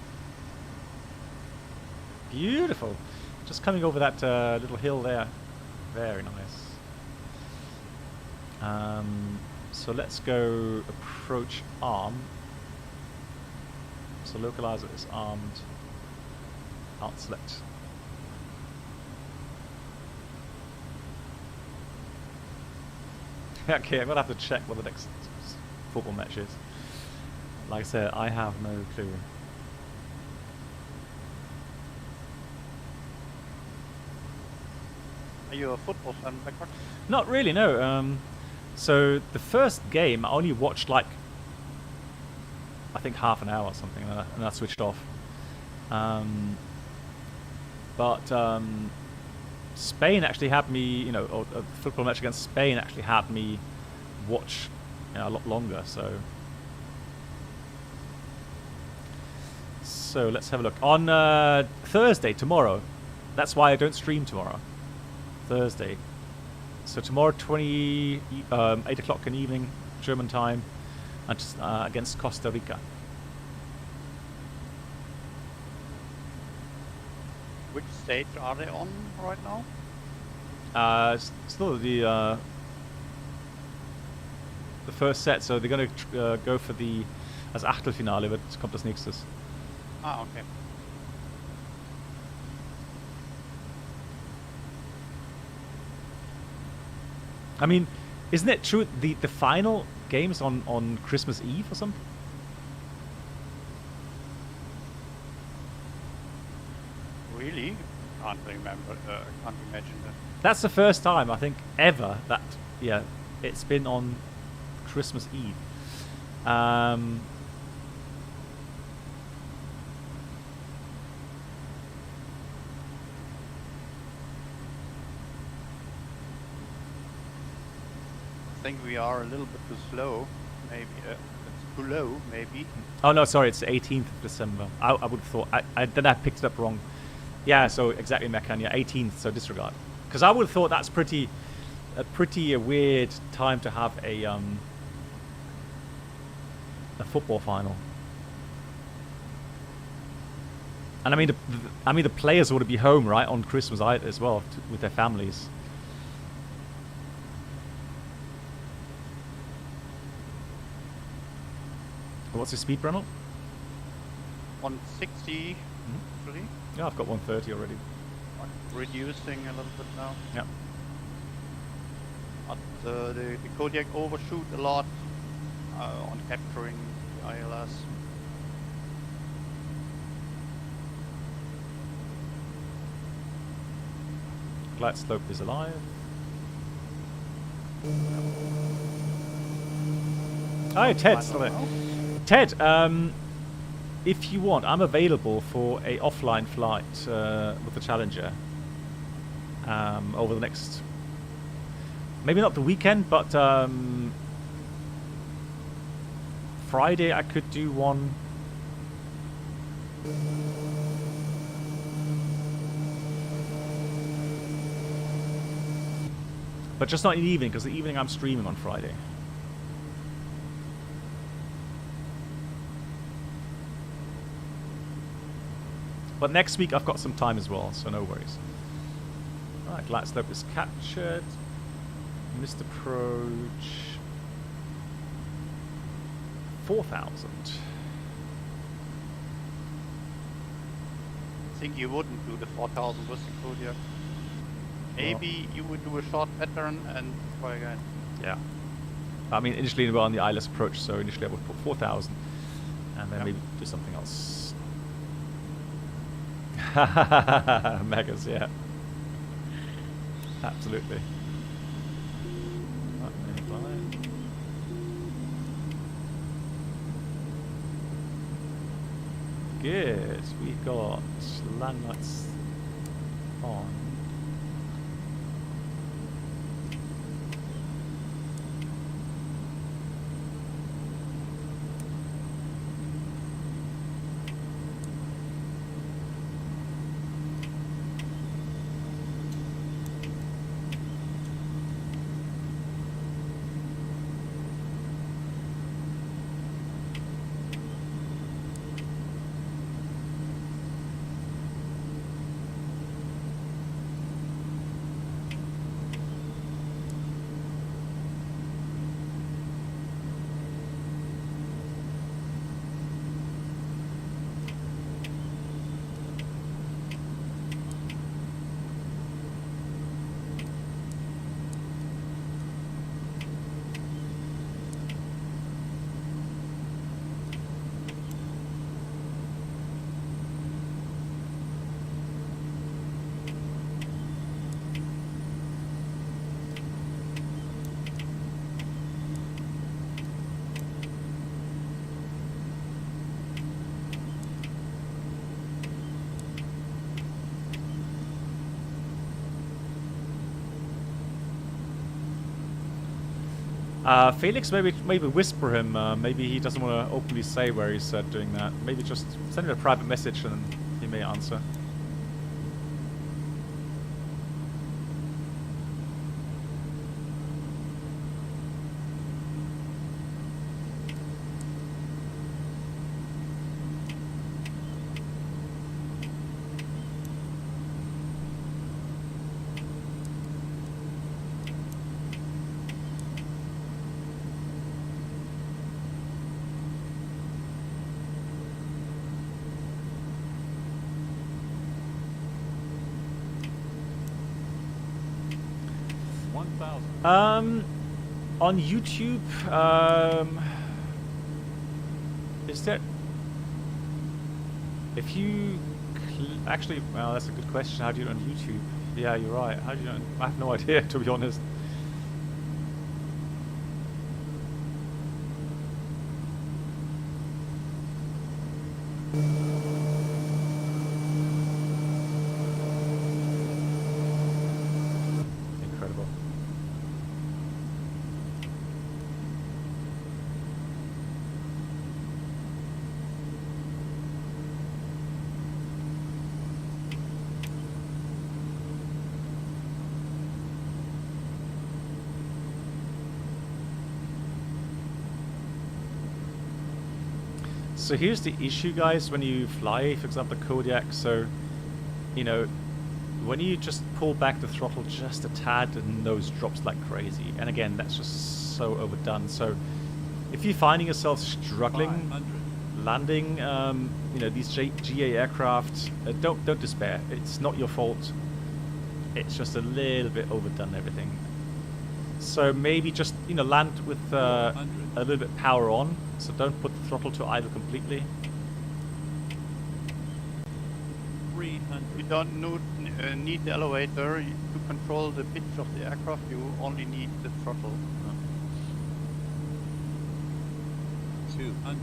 Beautiful. Just coming over that little hill there. Very nice. So let's go approach arm. So localizer is armed. Alt select. Okay, I'm gonna have to check what the next football match is. Like I said, I have no clue. Are you a football fan, Beckert? Not really, no. So the first game I only watched like I think half an hour or something, and I switched off. But Spain actually had me, you know, or a football match against Spain actually had me watch, you know, a lot longer. So let's have a look on Thursday, tomorrow. That's why I don't stream tomorrow. Thursday. So tomorrow, 8 o'clock in the evening, German time, and against Costa Rica. Which stage are they on right now? Still the first set, so they're going to go for das Achtelfinale, wird kommt als nächstes. Ah, okay. I mean, isn't it true the final game's on Christmas Eve or something? Really? Can't remember. Can't imagine that. That's the first time I think ever that it's been on Christmas Eve. I think we are a little bit too slow. Maybe it's too low. Maybe. Oh no, sorry, it's the 18th of December. I would have thought then I picked it up wrong. Yeah, so exactly, Meccan. Yeah, 18th. So disregard. Because I would have thought that's a pretty weird time to have a football final. And I mean the players would be home, right, on Christmas as well with their families. What's your speed, Brennel? 160. Actually. Yeah, I've got 130 already. Reducing a little bit now. Yeah. But the Kodiak overshoot a lot on capturing the ILS. Glide slope is alive. Hi, Ted. Still there. Ted, if you want, I'm available for a offline flight with the Challenger over the next, maybe not the weekend, but Friday I could do one. But just not in the evening, because the evening I'm streaming on Friday. But next week I've got some time as well, so no worries. Alright, glide slope is captured. Missed approach. 4,000. I think you wouldn't do the 4,000 with the Kodiak. Maybe you would do a short pattern and try again. Yeah. I mean, initially we were on the ILS approach, so initially I would put 4,000 and then maybe do something else. Megas, yeah. Absolutely. Good. We got landmarks on. Felix, maybe whisper him. Maybe he doesn't want to openly say where he's doing that. Maybe just send him a private message and he may answer. On YouTube, is there? If you actually, well, that's a good question. How do you do it on YouTube? Yeah, you're right. How do you do it? I have no idea, to be honest. Incredible. So here's the issue, guys, when you fly, for example, Kodiak. So, you know, when you just pull back the throttle just a tad, the nose drops like crazy. And again, that's just so overdone. So if you're finding yourself struggling landing, you know, these GA aircraft, don't despair. It's not your fault. It's just a little bit overdone, everything. So maybe just, you know, land with a little bit power on. So don't put the throttle to idle completely. 300. You don't need the elevator to control the pitch of the aircraft. You only need the throttle. 200.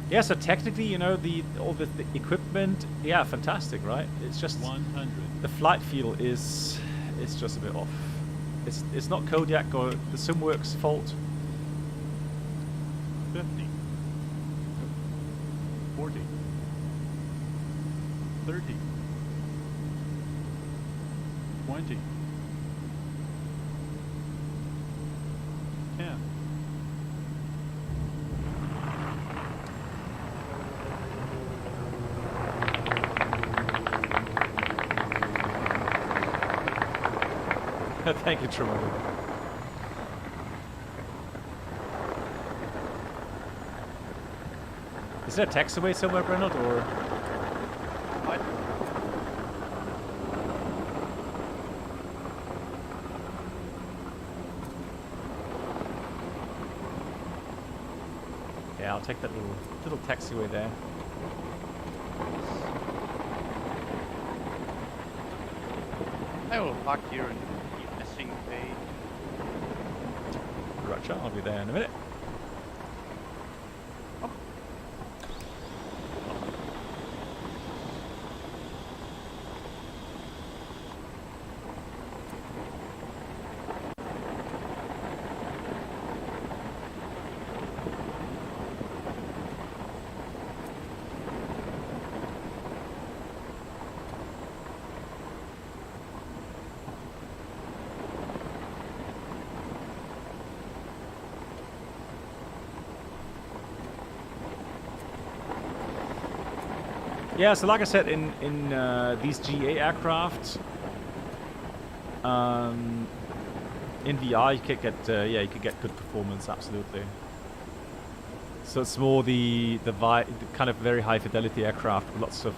Yeah, so technically, you know, all the equipment, yeah, fantastic, right? It's just 100. the flight feel is just a bit off. It's not Kodiak or the SimWorks fault. 50. 40. 30. 20. 10. Thank you, Tremolo. Is there a taxiway somewhere, Bernard, or? Right. Yeah, I'll take that little taxiway there. I will park here in the missing bay. Roger, I'll be there in a minute. Yeah, so like I said, in these GA aircraft, in VR you could get you could get good performance, absolutely. So it's more the kind of very high fidelity aircraft with lots of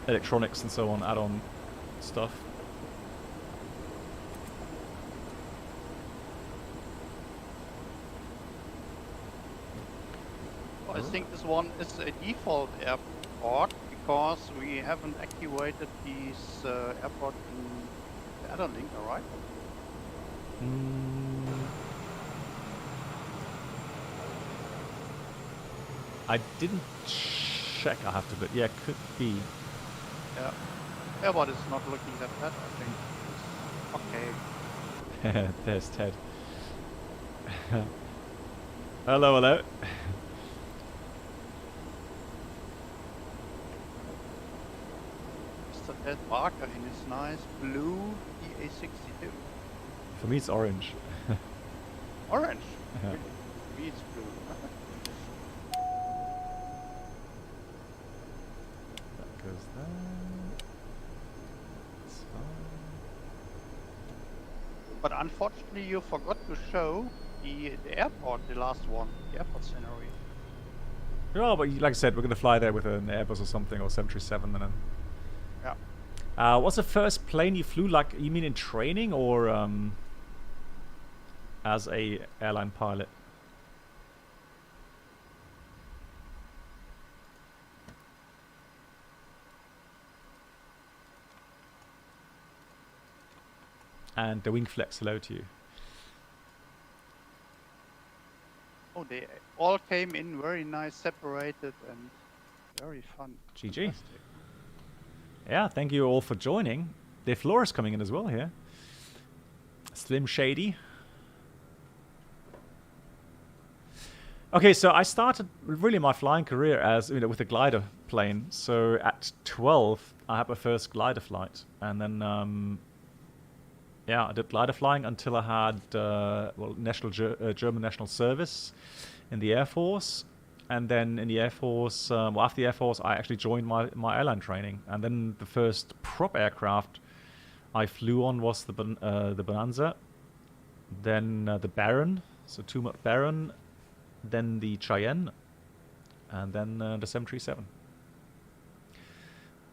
electronics and so on, add-on stuff. I think this one is a default airport because we haven't activated this airport in the add-on link, alright? I didn't check, I have to, but yeah, could be. Yeah. Yeah, but it's not looking that bad, I think. Okay. There's Ted. Hello, hello. Mr. Ted Barker in his nice blue EA62. For me, it's orange. Orange. Yeah. Really? For me, it's blue. That goes there. That's fine. But unfortunately, you forgot to show the airport, the last one, the airport scenery. Yeah, but like I said, we're going to fly there with an Airbus or something, or 737, and then... Yeah. What's the first plane you flew? Like, you mean in training, or as a airline pilot? And the wing flex, hello to you. Oh, they all came in very nice, separated, and very fun. GG. Fantastic. Yeah, thank you all for joining. The Flores coming in as well here. Slim Shady. Okay, so I started really my flying career as, you know, with a glider plane. So at 12, I had my first glider flight, and then yeah, I did glider flying until I had well, German national service in the Air Force, and then in the Air Force, well, after the Air Force, I actually joined my airline training, and then the first prop aircraft I flew on was the Bonanza, then the Baron, so two Baron, then the Cheyenne, and then the 737.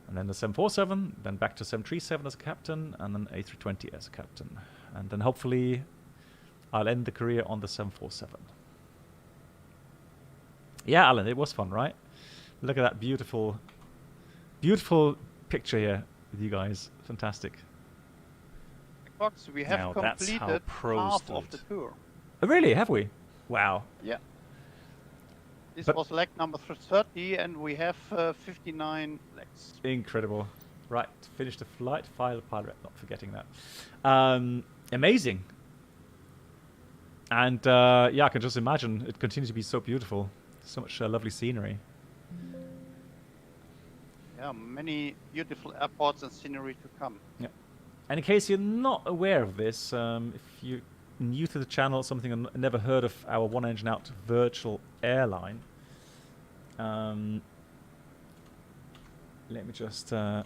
And then the 747, then back to 737 as a captain, and then A320 as a captain. And then hopefully I'll end the career on the 747. Yeah, Alan, it was fun, right? Look at that beautiful, beautiful picture here with you guys. Fantastic. Fox, we have Now, that's how completed pros half do of it. the tour. Oh, really? Have we? Wow. Yeah. This But- was leg number 30, and we have 59 legs. Incredible. Right, finish the flight, file pilot, not forgetting that. Amazing. And yeah, I can just imagine it continues to be so beautiful. So much lovely scenery. Yeah, many beautiful airports and scenery to come. Yeah. And in case you're not aware of this, if you're new to the channel, something I've never heard of, our one engine out virtual airline. Let me just call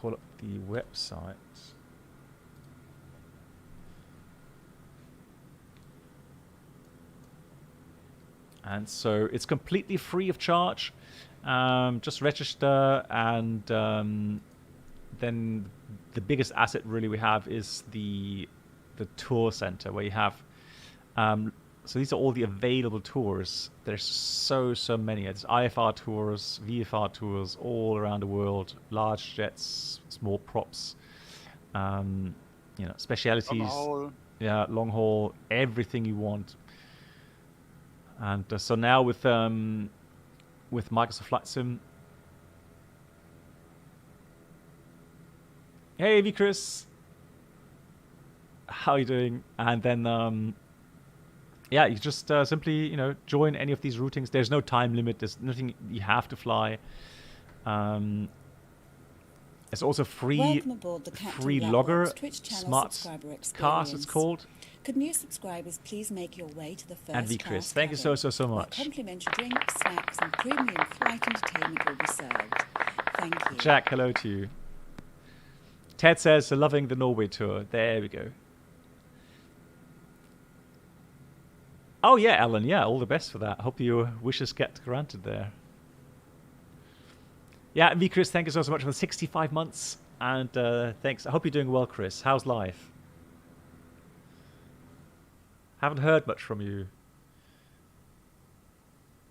up the website. And so it's completely free of charge. Just register, and then the biggest asset really we have is the tour center, where you have so these are all the available tours. There's so many. It's IFR tours, VFR tours all around the world, large jets, small props, you know, specialities, Long haul. yeah, long haul, everything you want. And so now with Microsoft Flight Sim. Hey, V Chris, how are you doing? And then yeah, you just simply, you know, join any of these routings. There's no time limit. There's nothing you have to fly. It's also free Welcome aboard the Captain free Black logger, Box Twitch channel smart subscriber experience. cast it's called. Could new subscribers please make your way to the first And V class Chris, thank you cabin, so where much. complimentary drinks, snacks, and premium flight entertainment will be served. Thank you. Jack, hello to you. Ted says, loving the Norway tour. There we go. Oh yeah, Alan, yeah, all the best for that. Hope your wishes get granted there. Yeah, V Chris, thank you so much for the 65 months. And thanks. I hope you're doing well, Chris. How's life? Haven't heard much from you.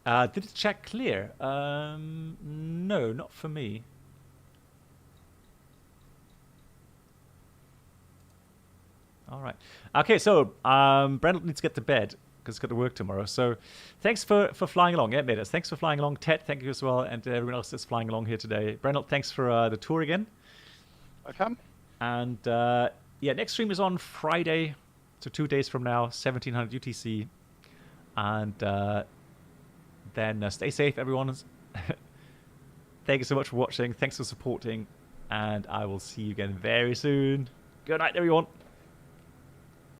Did it check clear? No, not for me. All right. Okay, so Brendel needs to get to bed. because it's got to work tomorrow. So thanks for flying along. Yeah, Matus, thanks for flying along. Ted, thank you as well. And everyone else that's flying along here today. Brennell, thanks for the tour again. Welcome. And yeah, next stream is on Friday. So 2 days from now, 1700 UTC. And then stay safe, everyone. Thank you so much for watching. Thanks for supporting. And I will see you again very soon. Good night, everyone.